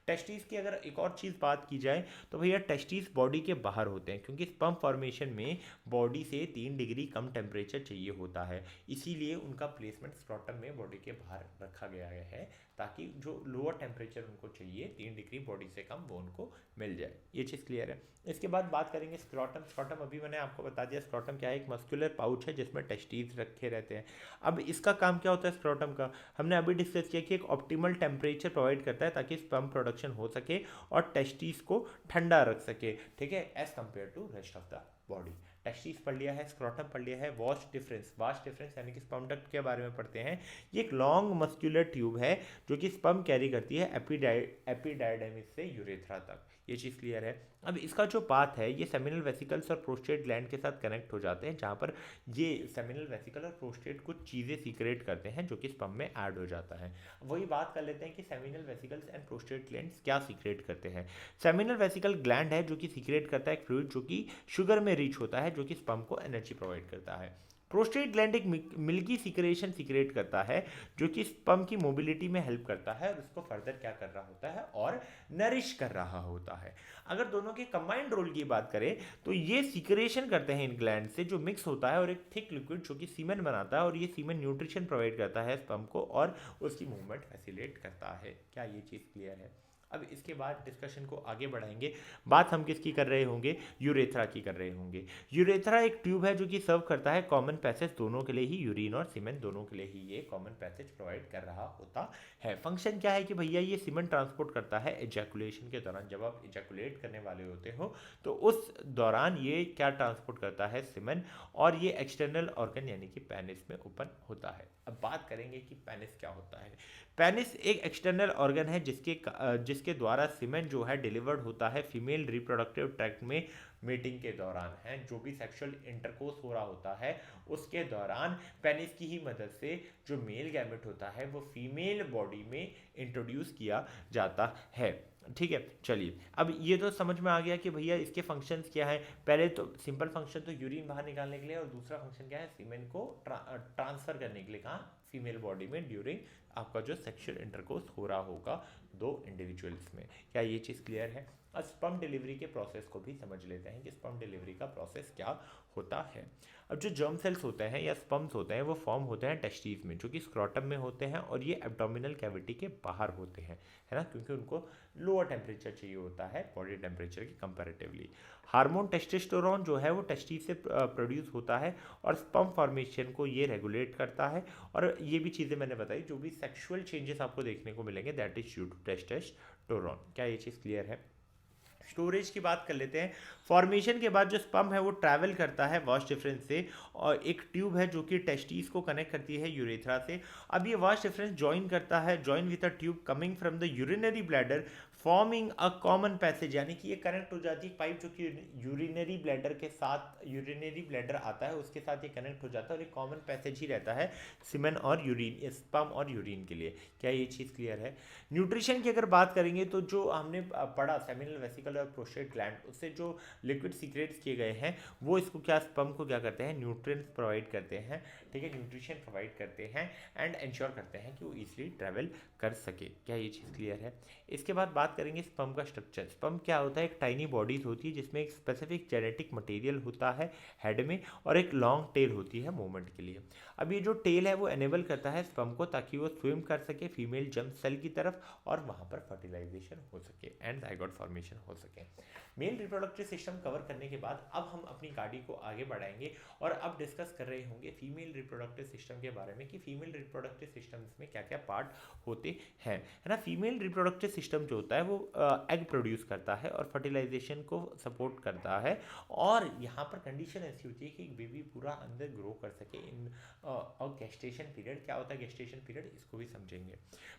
टेस्टिस की अगर एक और चीज़ बात की जाए तो भैया टेस्टिस बॉडी के बाहर होते हैं, क्योंकि स्पर्म फॉर्मेशन में बॉडी से 3 डिग्री कम टेम्परेचर चाहिए होता है, इसीलिए उनका प्लेसमेंट स्क्रॉटम में बॉडी के बाहर रखा गया है ताकि जो लोअर टेम्परेचर उनको चाहिए 3 डिग्री बॉडी से कम वो उनको मिल जाए। ये चीज़ क्लियर है। इसके बाद बात करेंगे स्क्रॉटम। स्क्रॉटम अभी मैंने आपको बता दिया, स्क्रॉटम क्या है, एक मस्कुलर पाउच है जिसमें टेस्टिस रखे रहते हैं। अब इसका काम क्या होता है स्क्रॉटम का, हमने अभी डिस्कस किया कि एक ऑप्टिमल टेम्परेचर प्रोवाइड करता है ताकि स्पर्म प्रोडक्शन हो सके और टेस्टिस को ठंडा रख सके, ठीक है, as compare to rest of the body. Testis पढ़ लिया है, स्क्रोटम पढ़ लिया है, वास्ट डिफरेंस यानी कि स्पर्म डक्ट के बारे में पढ़ते हैं। ये एक लॉन्ग मस्कुलर ट्यूब है जो कि स्पर्म कैरी करती है एपिडायडेमिस से यूरेथ्रा तक। ये चीज़ क्लियर है। अब इसका जो पाथ है ये सेमिनल वेसिकल्स और प्रोस्टेट ग्लैंड के साथ कनेक्ट हो जाते हैं, जहाँ पर ये सेमिनल वेसिकल और प्रोस्टेट कुछ चीज़ें सीक्रेट करते हैं जो कि स्पर्म में ऐड हो जाता है। वही बात कर लेते हैं कि seminal vesicles and prostate glands क्या सीक्रेट करते हैं। सेमिनल वेसिकल ग्लैंड है जो कि सीक्रेट करता है एक फ्लूइड जो कि शुगर में रिच होता है, जो कि स्पर्म को एनर्जी प्रोवाइड करता है। प्रोस्टेट ग्लैंड एक मिल्की सीक्रेशन सीक्रेट करता है जो कि स्पर्म की मोबिलिटी में हेल्प करता है और उसको फर्दर क्या कर रहा होता है और नरिश कर रहा होता है। अगर दोनों के कंबाइंड रोल की बात करें तो ये सीक्रेशन करते हैं इन ग्लैंड से जो मिक्स होता है और एक थिक लिक्विड जो कि सीमेन बनाता है, और ये सीमेन न्यूट्रिशन प्रोवाइड करता है स्पर्म को और उसकी मूवमेंट फैसिलिटेट करता है। क्या ये चीज़ क्लियर है? अब इसके बाद डिस्कशन को आगे बढ़ाएंगे। बात हम किसकी कर रहे होंगे? यूरेथ्रा की कर रहे होंगे। यूरेथ्रा एक ट्यूब है जो कि सर्व करता है कॉमन पैसेज दोनों के लिए ही, यूरिन और सीमेन दोनों के लिए ही ये कॉमन पैसेज प्रोवाइड कर रहा होता है। फंक्शन क्या है कि भैया ये सीमेन ट्रांसपोर्ट करता है एजैकुलेशन के दौरान। जब आप एजैकुलेट करने वाले होते हो तो उस दौरान ये क्या ट्रांसपोर्ट करता है? सीमेन, और ये एक्सटर्नल ऑर्गन यानी कि पेनिस में ओपन होता है। अब बात करेंगे कि पेनिस क्या होता है। पेनिस एक एक्सटर्नल ऑर्गन है जिसके द्वारा सीमेन जो है डिलीवर्ड होता है फीमेल रिप्रोडक्टिव ट्रैक्ट में मीटिंग के दौरान है। जो भी सेक्सुअल इंटरकोर्स हो रहा होता है उसके दौरान पेनिस की ही मदद से जो मेल गैमेट होता है वो फीमेल बॉडी में इंट्रोड्यूस किया जाता है। ठीक है, चलिए अब ये तो समझ में आ गया कि भैया इसके फंक्शंस क्या है। पहले तो सिंपल फंक्शन तो यूरिन बाहर निकालने के लिए, और दूसरा फंक्शन क्या है? सीमेन को ट्रांसफर करने के लिए। कहाँ? फीमेल बॉडी में ड्यूरिंग आपका जो सेक्सुअल इंटरकोर्स हो रहा होगा दो इंडिविजुअल्स में। क्या ये चीज़ क्लियर है? अब स्पर्म डिलीवरी के प्रोसेस को भी समझ लेते हैं कि स्पर्म डिलीवरी का प्रोसेस क्या होता है। अब जो जर्म सेल्स होते हैं या स्पर्म्स होते हैं वो फॉर्म होते हैं टेस्टिस में जो कि स्क्रोटम में होते हैं, और ये एब्डोमिनल कैविटी के बाहर होते हैं, है ना, क्योंकि उनको लोअर टेम्परेचर चाहिए होता है बॉडी टेम्परेचर के कंपैरेटिवली। हार्मोन टेस्टोस्टेरोन जो है वो टेस्टिस से प्रोड्यूस होता है और स्पर्म फॉर्मेशन को ये रेगुलेट करता है। और ये भी चीज़ें मैंने बताई, जो भी सेक्सुअल चेंजेस आपको देखने को मिलेंगे that is due to testosterone. क्या ये चीज़ क्लियर है? स्टोरेज की बात कर लेते हैं। फॉर्मेशन के बाद जो स्पर्म है वो ट्रैवल करता है वास्ट डिफरेंस से, और एक ट्यूब है जो कि टेस्टिस को कनेक्ट करती है यूरेथ्रा से। अब ये वास्ट डिफरेंस ज्वाइन करता है, join with a tube coming from the urinary bladder forming a common passage, यानी कि ये कनेक्ट हो जाती है पाइप जो कि यूरिनरी ब्लैडर के साथ, यूरिनरी ब्लैडर आता है उसके साथ ये कनेक्ट हो जाता है, और एक कॉमन पैसेज ही रहता है सीमेन और यूरिन, स्पर्म और यूरिन के लिए। क्या ये चीज़ क्लियर है? न्यूट्रिशन की अगर बात करेंगे तो जो हमने पढ़ा सेमिनल वेसिकल और प्रोस्टेट ग्लैंड, उससे जो लिक्विड सीक्रेट्स किए गए हैं वो इसको क्या, स्पर्म को क्या करते हैं? न्यूट्रिएंट्स प्रोवाइड करते हैं। ठीक है, न्यूट्रिशन प्रोवाइड करते हैं एंड इंश्योर करते हैं कि वो इजीली ट्रैवल कर सके। क्या ये चीज़ क्लियर है? इसके बाद बात करेंगे स्पर्म का स्ट्रक्चर। स्पर्म क्या होता है? एक टाइनी बॉडीज होती है जिसमें एक स्पेसिफिक जेनेटिक मटेरियल होता है हेड में, और एक लॉन्ग टेल होती है मूवमेंट के लिए। अब ये जो टेल है वो एनेबल करता है स्पर्म को ताकि वो स्विम कर सके फीमेल जर्म सेल की तरफ, और वहाँ पर फर्टिलाइजेशन हो सके एंड जाइगोट फॉर्मेशन हो सके। मेल रिप्रोडक्टिव सिस्टम कवर करने के बाद अब हम अपनी गाड़ी को आगे बढ़ाएंगे और अब डिस्कस कर रहे होंगे फीमेल रिप्रोडक्टिव सिस्टम के बारे में कि फीमेल रिप्रोडक्टिव सिस्टम्स में क्या क्या पार्ट होते हैं, है ना। फीमेल रिप्रोडक्टिव सिस्टम जो होता है वो एग प्रोड्यूस करता है और फर्टिलाइजेशन को सपोर्ट करता है, और यहाँ पर कंडीशन ऐसी होती है कि एक बेबी पूरा अंदर ग्रो कर सके इन और गेस्टेशन पीरियड। क्या होता है गेस्टेशन पीरियड, इसको भी समझेंगे।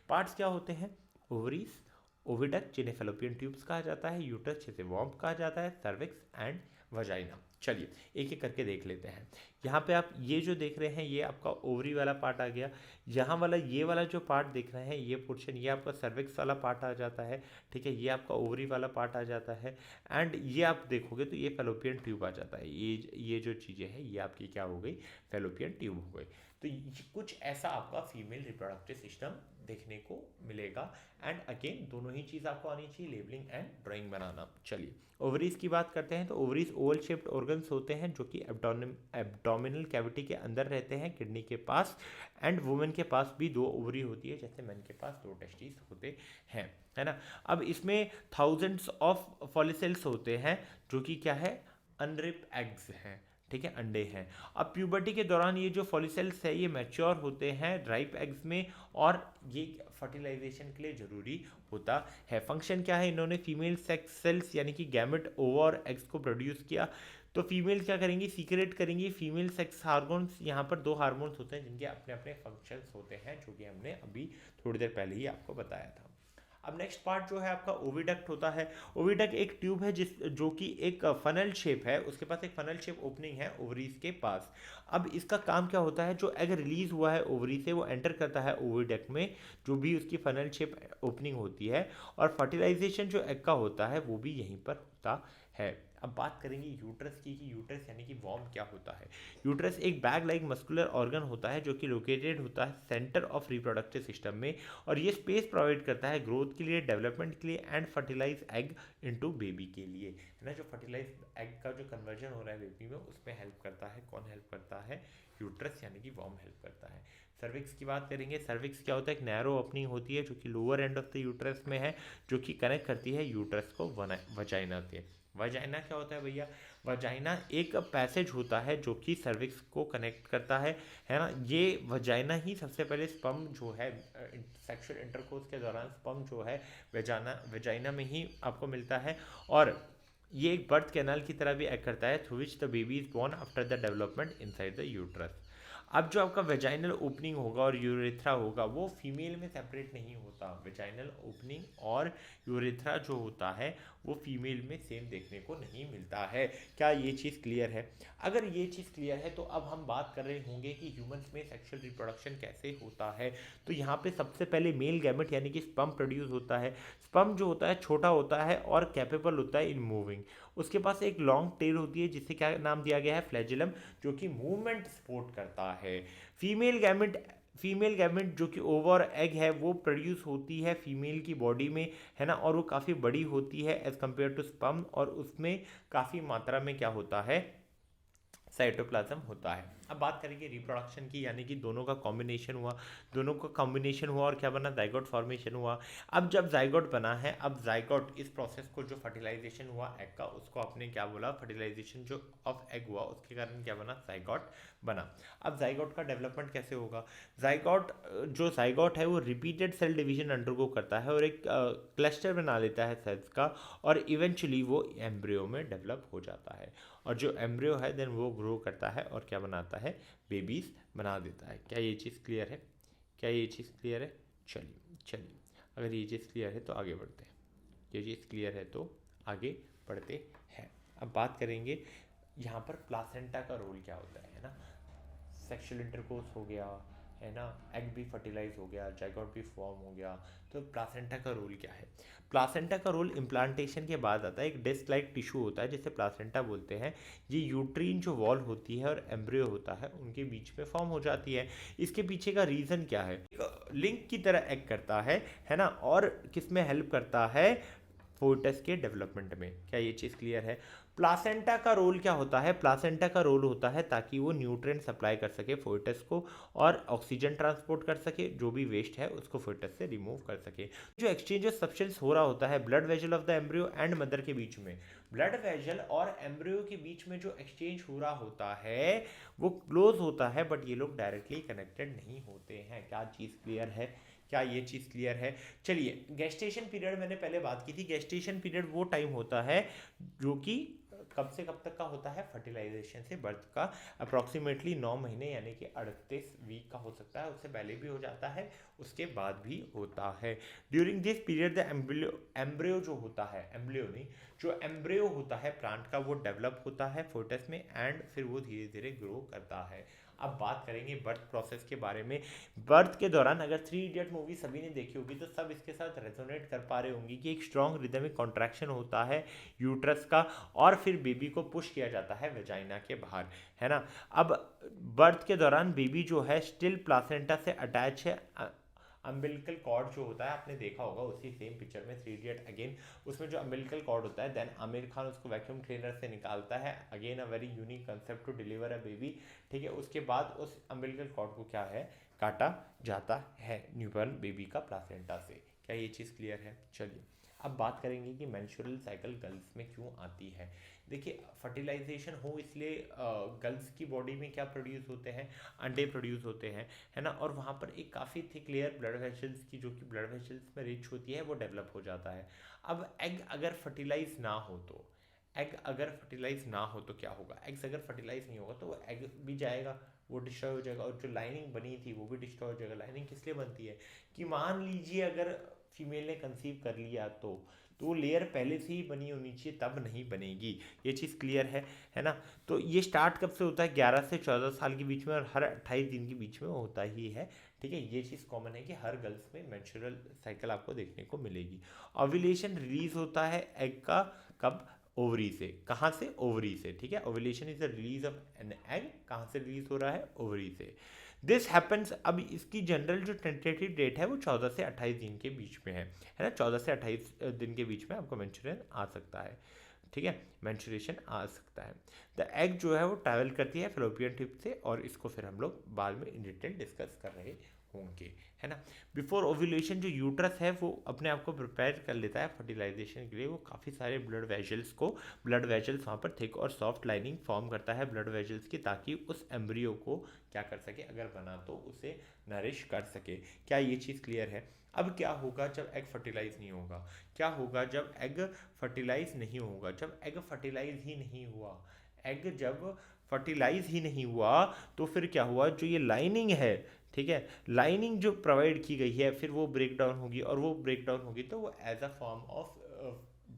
पार्ट्स क्या होते हैं? ओवरीज, ओविडक्ट जिन्हें फैलोपियन ट्यूब्स कहा जाता है, यूटरस जिसे वॉम्ब कहा जाता है, सर्विक्स एंड वजाइना। चलिए एक एक करके देख लेते हैं। यहाँ पे आप ये जो देख रहे हैं ये आपका ओवरी वाला पार्ट आ गया। यहाँ वाला ये वाला जो पार्ट देख रहे हैं ये पोर्शन, ये आपका सर्विक्स वाला पार्ट आ जाता है। ठीक है, ये आपका ओवरी वाला पार्ट आ जाता है, एंड ये आप देखोगे तो ये फैलोपियन ट्यूब आ जाता है। ये जो चीज़ें हैं ये आपकी क्या हो गई? फैलोपियन ट्यूब हो गई। तो कुछ ऐसा आपका फीमेल रिप्रोडक्टिव सिस्टम देखने को मिलेगा। एंड अगेन दोनों ही चीज़ आपको आनी चाहिए, लेबलिंग एंड ड्राइंग बनाना। चलिए ओवरीज की बात करते हैं। तो ओवरीज ओवल शेप्ड ऑर्गन्स होते हैं जो कि एब्डोमिनल कैविटी के अंदर रहते हैं किडनी के पास, एंड वुमेन के पास भी 2 ओवरी होती है जैसे मेन के पास 2 टेस्टिस होते हैं, है ना। अब इसमें थाउजेंड्स ऑफ फॉलिसेल्स होते हैं जो कि क्या है? अनरिप एग्स हैं। ठीक है, अंडे हैं। अब प्यूबर्टी के दौरान ये जो फॉलिसेल्स है ये मैच्योर होते हैं राइप एग्स में, और ये फर्टिलाइजेशन के लिए ज़रूरी होता है। फंक्शन क्या है? इन्होंने फीमेल सेक्स सेल्स यानी कि गैमेट, ओवा और एग्स को प्रोड्यूस किया। तो फीमेल क्या करेंगी, सीक्रेट करेंगी फीमेल सेक्स हार्मोन्स। यहाँ पर 2 हार्मोन्स होते हैं जिनके अपने अपने फंक्शंस होते हैं, जो कि हमने अभी थोड़ी देर पहले ही आपको बताया था। अब नेक्स्ट पार्ट जो है आपका ओविडक्ट होता है। ओविडक्ट एक ट्यूब है जो कि एक फनल शेप है, उसके पास एक फनल शेप ओपनिंग है ओवरीज के पास। अब इसका काम क्या होता है, जो एग रिलीज हुआ है ओवरी से वो एंटर करता है ओविडक्ट में, जो भी उसकी फनल शेप ओपनिंग होती है, और फर्टिलाइजेशन जो एग का होता है वो भी यहीं पर होता है। अब बात करेंगे यूट्रस की, कि यूट्रस यानी कि वॉर्म क्या होता है। यूट्रस एक बैग लाइक मस्कुलर ऑर्गन होता है जो कि लोकेटेड होता है सेंटर ऑफ रिप्रोडक्टिव सिस्टम में, और ये स्पेस प्रोवाइड करता है ग्रोथ के लिए, डेवलपमेंट के लिए and fertilize egg into baby के लिए, है ना। जो फर्टिलाइज एग का जो कन्वर्जन हो रहा है बेबी में, उसमें हेल्प करता है। कौन हेल्प करता है, यूट्रस यानी कि वॉर्म हेल्प करता है। सर्विक्स की बात करेंगे। सर्विक्स क्या होता है, एक नैरो ओपनिंग होती है जो कि lower end of the uterus में है, जो कि कनेक्ट करती है यूट्रस को वजाइना से। वजाइना क्या होता है भैया, वजाइना एक पैसेज होता है जो कि सर्विक्स को कनेक्ट करता है ना। ये वजाइना ही सबसे पहले स्पर्म जो है सेक्सुअल इंटरकोर्स के दौरान स्पर्म जो है वजाइना में ही आपको मिलता है, और ये एक बर्थ कैनाल की तरह भी एक्ट करता है, through which the baby is born after the development inside the uterus. अब जो आपका वेजाइनल ओपनिंग होगा और यूरेथ्रा होगा वो फीमेल में सेपरेट नहीं होता। वेजाइनल ओपनिंग और यूरेथ्रा जो होता है वो फीमेल में सेम देखने को नहीं मिलता है। क्या ये चीज़ क्लियर है? अगर ये चीज़ क्लियर है तो अब हम बात कर रहे होंगे कि ह्यूमंस में सेक्सुअल रिप्रोडक्शन कैसे होता है। तो यहाँ पे सबसे पहले मेल गैमेट यानी कि स्पर्म प्रोड्यूस होता है। स्पर्म जो होता है छोटा होता है और कैपेबल होता है इन मूविंग। उसके पास एक लॉन्ग टेल होती है जिसे क्या नाम दिया गया है, फ्लैजिलम, जो कि मूवमेंट सपोर्ट करता है। फीमेल गैमेट जो कि ओवर एग है वो प्रोड्यूस होती है फीमेल की बॉडी में, है ना, और वो काफ़ी बड़ी होती है एज कम्पेयर टू स्पर्म, और उसमें काफ़ी मात्रा में क्या होता है, साइटोप्लाज्म होता है। अब बात करेंगे रिप्रोडक्शन की, यानी कि दोनों का कॉम्बिनेशन हुआ और क्या बना, जाइगोट फॉर्मेशन हुआ। अब जब जाइगोट बना है, अब जाइगोट इस प्रोसेस को जो फर्टिलाइजेशन हुआ एग का, उसको आपने क्या बोला, फर्टिलाइजेशन जो ऑफ एग हुआ उसके कारण क्या बना, जाइगोट बना। अब जाइगोट का डेवलपमेंट कैसे होगा, जाइगोट है वो रिपीटेड सेल डिवीजन अंडरगो करता है और एक क्लस्टर बना लेता है सेल्स का, और इवेंचुअली वो एम्ब्रियो में डेवलप हो जाता है, और जो एम्ब्रियो है देन वो ग्रो करता है और क्या बनाता है, बेबीज बना देता है। क्या ये चीज़ क्लियर है? चलिए अगर ये चीज़ क्लियर है तो आगे बढ़ते हैं। ये चीज़ क्लियर है तो आगे बढ़ते हैं। अब बात करेंगे यहाँ पर प्लासेंटा का रोल क्या होता है ना। सेक्सुअल इंटरकोर्स हो गया, है ना, एग भी फर्टिलाइज हो गया, जाइगोट भी फॉर्म हो गया, तो प्लासेंटा का रोल क्या है? प्लासेंटा का रोल इम्प्लांटेशन के बाद आता है। एक डिस्क लाइक टिश्यू होता है जिसे प्लासेंटा बोलते हैं। ये यूट्रीन जो वॉल होती है और एम्ब्रियो होता है उनके बीच में फॉर्म हो जाती है। इसके पीछे का रीज़न क्या है? लिंक की तरह एक्ट करता है ना, और किस में हेल्प करता है, फोर्टस के डेवलपमेंट में। क्या ये चीज़ क्लियर है? प्लासेंटा का रोल क्या होता है? प्लासेंटा का रोल होता है ताकि वो न्यूट्रिएंट सप्लाई कर सके फोर्टस को, और ऑक्सीजन ट्रांसपोर्ट कर सके, जो भी वेस्ट है उसको फोर्टस से रिमूव कर सके। जो एक्सचेंज ऑफ सब्सटेंस हो रहा होता है blood vessel of the embryo and mother के बीच में, ब्लड वेजल और एम्ब्रियो के बीच में जो एक्सचेंज हो रहा होता है वो क्लोज होता है, बट ये लोग डायरेक्टली कनेक्टेड नहीं होते हैं। क्या चीज़ क्लियर है? क्या ये चीज़ क्लियर है? चलिए, गेस्टेशन पीरियड मैंने पहले बात की थी। गेस्टेशन पीरियड वो टाइम होता है जो कि कब से कब तक का होता है, फर्टिलाइजेशन से बर्थ का अप्रॉक्सीमेटली 9 महीने यानी कि 38 वीक का हो सकता है, उससे पहले भी हो जाता है, उसके बाद भी होता है। During this period the embryo जो होता है, एम्ब्रियो नहीं, जो एम्ब्रियो होता है प्लांट का वो डेवलप होता है फोर्टस में, एंड फिर वो धीरे धीरे ग्रो करता है। अब बात करेंगे बर्थ प्रोसेस के बारे में। बर्थ के दौरान अगर 3 इडियट मूवी सभी ने देखी होगी तो सब इसके साथ रेजोनेट कर पा रहे होंगे कि एक स्ट्रॉन्ग रिदमिक कॉन्ट्रैक्शन होता है यूट्रस का, और फिर बेबी को पुश किया जाता है वेजाइना के बाहर, है ना। अब बर्थ के दौरान बेबी जो है स्टिल प्लासेंटा से अटैच है। अम्बिलिकल कॉर्ड जो होता है आपने देखा होगा उसी सेम पिक्चर में 3 इडियट अगेन, उसमें जो अम्बिलिकल कॉर्ड होता है, देन आमिर खान उसको वैक्यूम क्लीनर से निकालता है। Again a very unique concept to deliver a baby, ठीक है। उसके बाद उस अम्बिलिकल कॉर्ड को क्या है, काटा जाता है न्यूबॉर्न बेबी का प्लासेंटा से। क्या ये चीज़ क्लियर है? चलिए अब बात करेंगे कि मेंस्ट्रुअल साइकिल गर्ल्स में क्यों आती है। देखिए, फर्टिलाइजेशन हो इसलिए गर्ल्स की बॉडी में क्या प्रोड्यूस होते हैं, अंडे प्रोड्यूस होते हैं, है ना, और वहाँ पर एक काफ़ी थिक लेयर ब्लड वेसल्स की, जो कि ब्लड वेसल्स में रिच होती है, वो डेवलप हो जाता है। अब एग अगर फर्टिलाइज ना हो तो एग अगर फर्टिलाइज ना हो तो क्या होगा, एग्स अगर फर्टिलाइज नहीं होगा तो वो एग भी जाएगा, वो डिस्ट्रॉय हो जाएगा, और जो लाइनिंग बनी थी वो भी डिस्ट्रॉय हो जाएगा। लाइनिंग किस लिए बनती है कि मान लीजिए अगर फीमेल ने कंसीव कर लिया तो वो लेयर पहले से ही बनी होनी चाहिए, तब नहीं बनेगी। ये चीज़ क्लियर है ना। तो ये स्टार्ट कब से होता है, 11 से 14 साल के बीच में, और हर 28 दिन के बीच में होता ही है। ठीक है, ये चीज़ कॉमन है कि हर गर्ल्स में मेंस्ट्रुअल साइकिल आपको देखने को मिलेगी। ओव्यूलेशन रिलीज होता है एग का कब, ओवरी से। कहाँ से, ओवरी से। ठीक है, ovulation is the release of an egg, कहाँ से रिलीज हो रहा है, ओवरी से। दिस हैपन्स, अब इसकी जनरल जो टेंटेटिव डेट है वो 14 से 28 दिन के बीच में है ना। 14 से 28 दिन के बीच में आपको मेंस्ट्रुएशन आ सकता है। ठीक है, मेंस्ट्रुएशन आ सकता है। द एग जो है वो ट्रैवल करती है फेलोपियन टिप से, और इसको फिर हम लोग बाद में इन डिटेल डिस्कस कर रहे होंगे, है ना। बिफोर ओव्यूलेशन जो यूट्रस है वो अपने आप को प्रिपेयर कर लेता है फर्टिलाइजेशन के लिए। वो काफ़ी सारे ब्लड वेजल्स वहाँ पर थिक और सॉफ्ट लाइनिंग फॉर्म करता है ब्लड वेजल्स की, ताकि उस एम्ब्रियो को क्या कर सके, अगर बना तो उसे नरिश कर सके। क्या ये चीज़ क्लियर है। अब क्या होगा जब एग फर्टिलाइज नहीं होगा, क्या होगा जब एग फर्टिलाइज नहीं होगा, जब एग फर्टिलाइज ही नहीं हुआ, एग जब फर्टिलाइज ही नहीं हुआ तो फिर क्या हुआ, जो ये लाइनिंग है, ठीक है, लाइनिंग जो प्रोवाइड की गई है फिर वो ब्रेक डाउन होगी, और वो ब्रेक डाउन होगी तो वो as a form of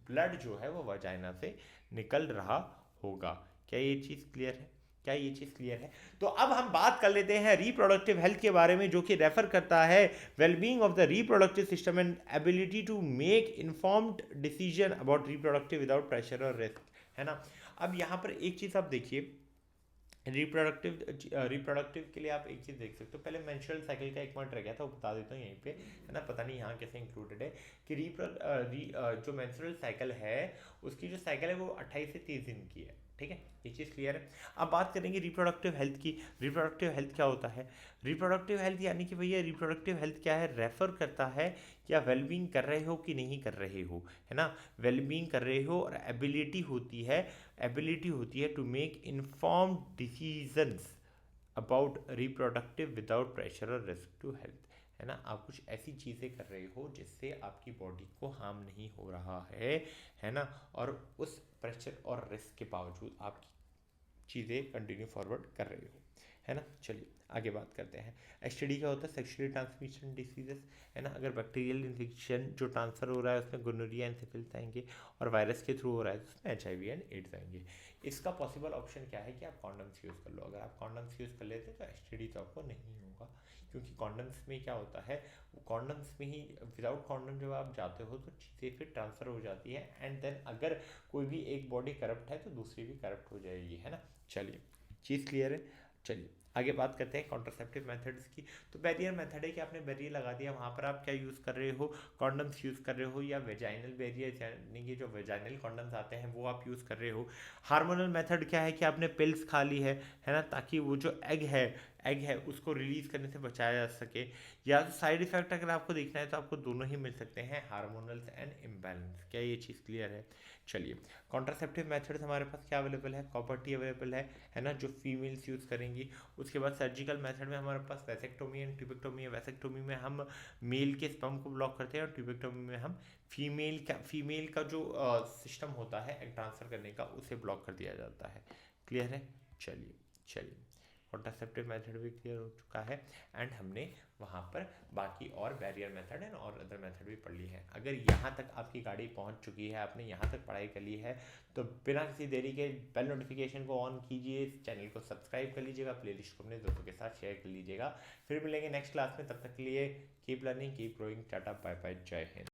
blood जो है वो वजाइना से निकल रहा होगा। क्या ये चीज़ क्लियर है, क्या ये चीज़ क्लियर है। तो अब हम बात कर लेते हैं रिप्रोडक्टिव हेल्थ के बारे में, जो कि रेफर करता है wellbeing of the reproductive system and ability to make informed decision about reproductive without pressure और रिस्क, है ना। अब यहाँ पर एक चीज़ आप देखिए, रिप्रोडक्टिव के लिए आप एक चीज़ देख सकते हो। पहले मेंस्ट्रुअल साइकिल का एक पॉइंट रह गया था, वो बता देता हूँ यहीं पे, है ना। पता नहीं यहाँ कैसे इंक्लूडेड है कि जो मेंस्ट्रुअल साइकिल है उसकी जो साइकिल है वो 28 से 30 दिन की है। ठीक है, ये चीज़ क्लियर है। अब बात करेंगे रिप्रोडक्टिव हेल्थ की। रिप्रोडक्टिव हेल्थ क्या होता है, रिप्रोडक्टिव हेल्थ यानी कि भैया रिप्रोडक्टिव हेल्थ क्या है, रेफर करता है कि आप वेलबींग कर रहे हो कि नहीं कर रहे हो, है ना। वेलबींग कर रहे हो, और एबिलिटी होती है to make informed decisions about reproductive without pressure और रिस्क टू हेल्थ, है ना। आप कुछ ऐसी चीज़ें कर रहे हो जिससे आपकी बॉडी को हार्म नहीं हो रहा है ना, और उस प्रेशर और रिस्क के बावजूद आप चीज़ें कंटिन्यू फॉरवर्ड कर रहे हो, है ना। चलिए आगे बात करते हैं। एसटीडी क्या होता है, सेक्सुअली ट्रांसमिशन डिसीजेस, है ना। अगर बैक्टीरियल इन्फेक्शन जो ट्रांसफर हो रहा है उसमें गोनोरिया एंड सिफिलिस आएंगे, और वायरस के थ्रू हो रहा है तो उसमें HIV एंड एड्स आएंगे। इसका पॉसिबल ऑप्शन क्या है कि आप कॉन्डम्स यूज़ कर लो। अगर आप कॉन्डम्स यूज़ कर लेते तो एसटीडी तो आपको नहीं होगा, क्योंकि कॉन्डम्स में क्या होता है, कॉन्डम्स में ही, विदाउट कॉन्डम जब आप जाते हो तो चीज़ें फिर ट्रांसफ़र हो जाती है, एंड देन अगर कोई भी एक बॉडी करप्ट है तो दूसरी भी करप्ट हो जाएगी, है ना। चलिए चीज़ क्लियर है। चलिए आगे बात करते हैं कॉन्ट्रासेप्टिव मेथड्स की। तो बैरियर मेथड है कि आपने बैरियर लगा दिया, वहाँ पर आप क्या यूज़ कर रहे हो, कॉन्डम्स यूज़ कर रहे हो, या वेजाइनल बैरियर यानी कि जो वेजाइनल कॉन्डम्स आते हैं वो आप यूज़ कर रहे हो। हार्मोनल मेथड क्या है कि आपने पिल्स खा ली है ना, ताकि वो जो एग है उसको रिलीज करने से बचाया जा सके। या तो साइड इफेक्ट अगर आपको देखना है तो आपको दोनों ही मिल सकते हैं, हार्मोनल्स एंड इम्बैलेंस। क्या ये चीज़ क्लियर है। चलिए कॉन्ट्रासेप्टिव मेथड्स हमारे पास क्या अवेलेबल है, कॉपर टी अवेलेबल है ना, जो फीमेल्स यूज़ करेंगी। उसके बाद सर्जिकल मेथड में हमारे पास वैसेक्टोमी एंड ट्यूबेक्टोमी है। वैसेक्टोमी में हम मेल के स्पर्म को ब्लॉक करते हैं, और ट्यूबेक्टोमी में हम फीमेल का जो सिस्टम होता है एग ट्रांसफ़र करने का उसे ब्लॉक कर दिया जाता है। क्लियर है। चलिए कॉन्ट्रासेप्टिव मेथड भी क्लियर हो चुका है, एंड हमने वहाँ पर बाकी और बैरियर मेथड एंड और अदर मेथड भी पढ़ ली है। अगर यहाँ तक आपकी गाड़ी पहुँच चुकी है, आपने यहाँ तक पढ़ाई कर ली है, तो बिना किसी देरी के बेल नोटिफिकेशन को ऑन कीजिए, चैनल को सब्सक्राइब कर लीजिएगा, प्लेलिस्ट को अपने दोस्तों के साथ शेयर कर लीजिएगा। फिर मिलेंगे नेक्स्ट क्लास में, तब तक के लिए keep learning, keep growing, tata bye bye, जय हिंद।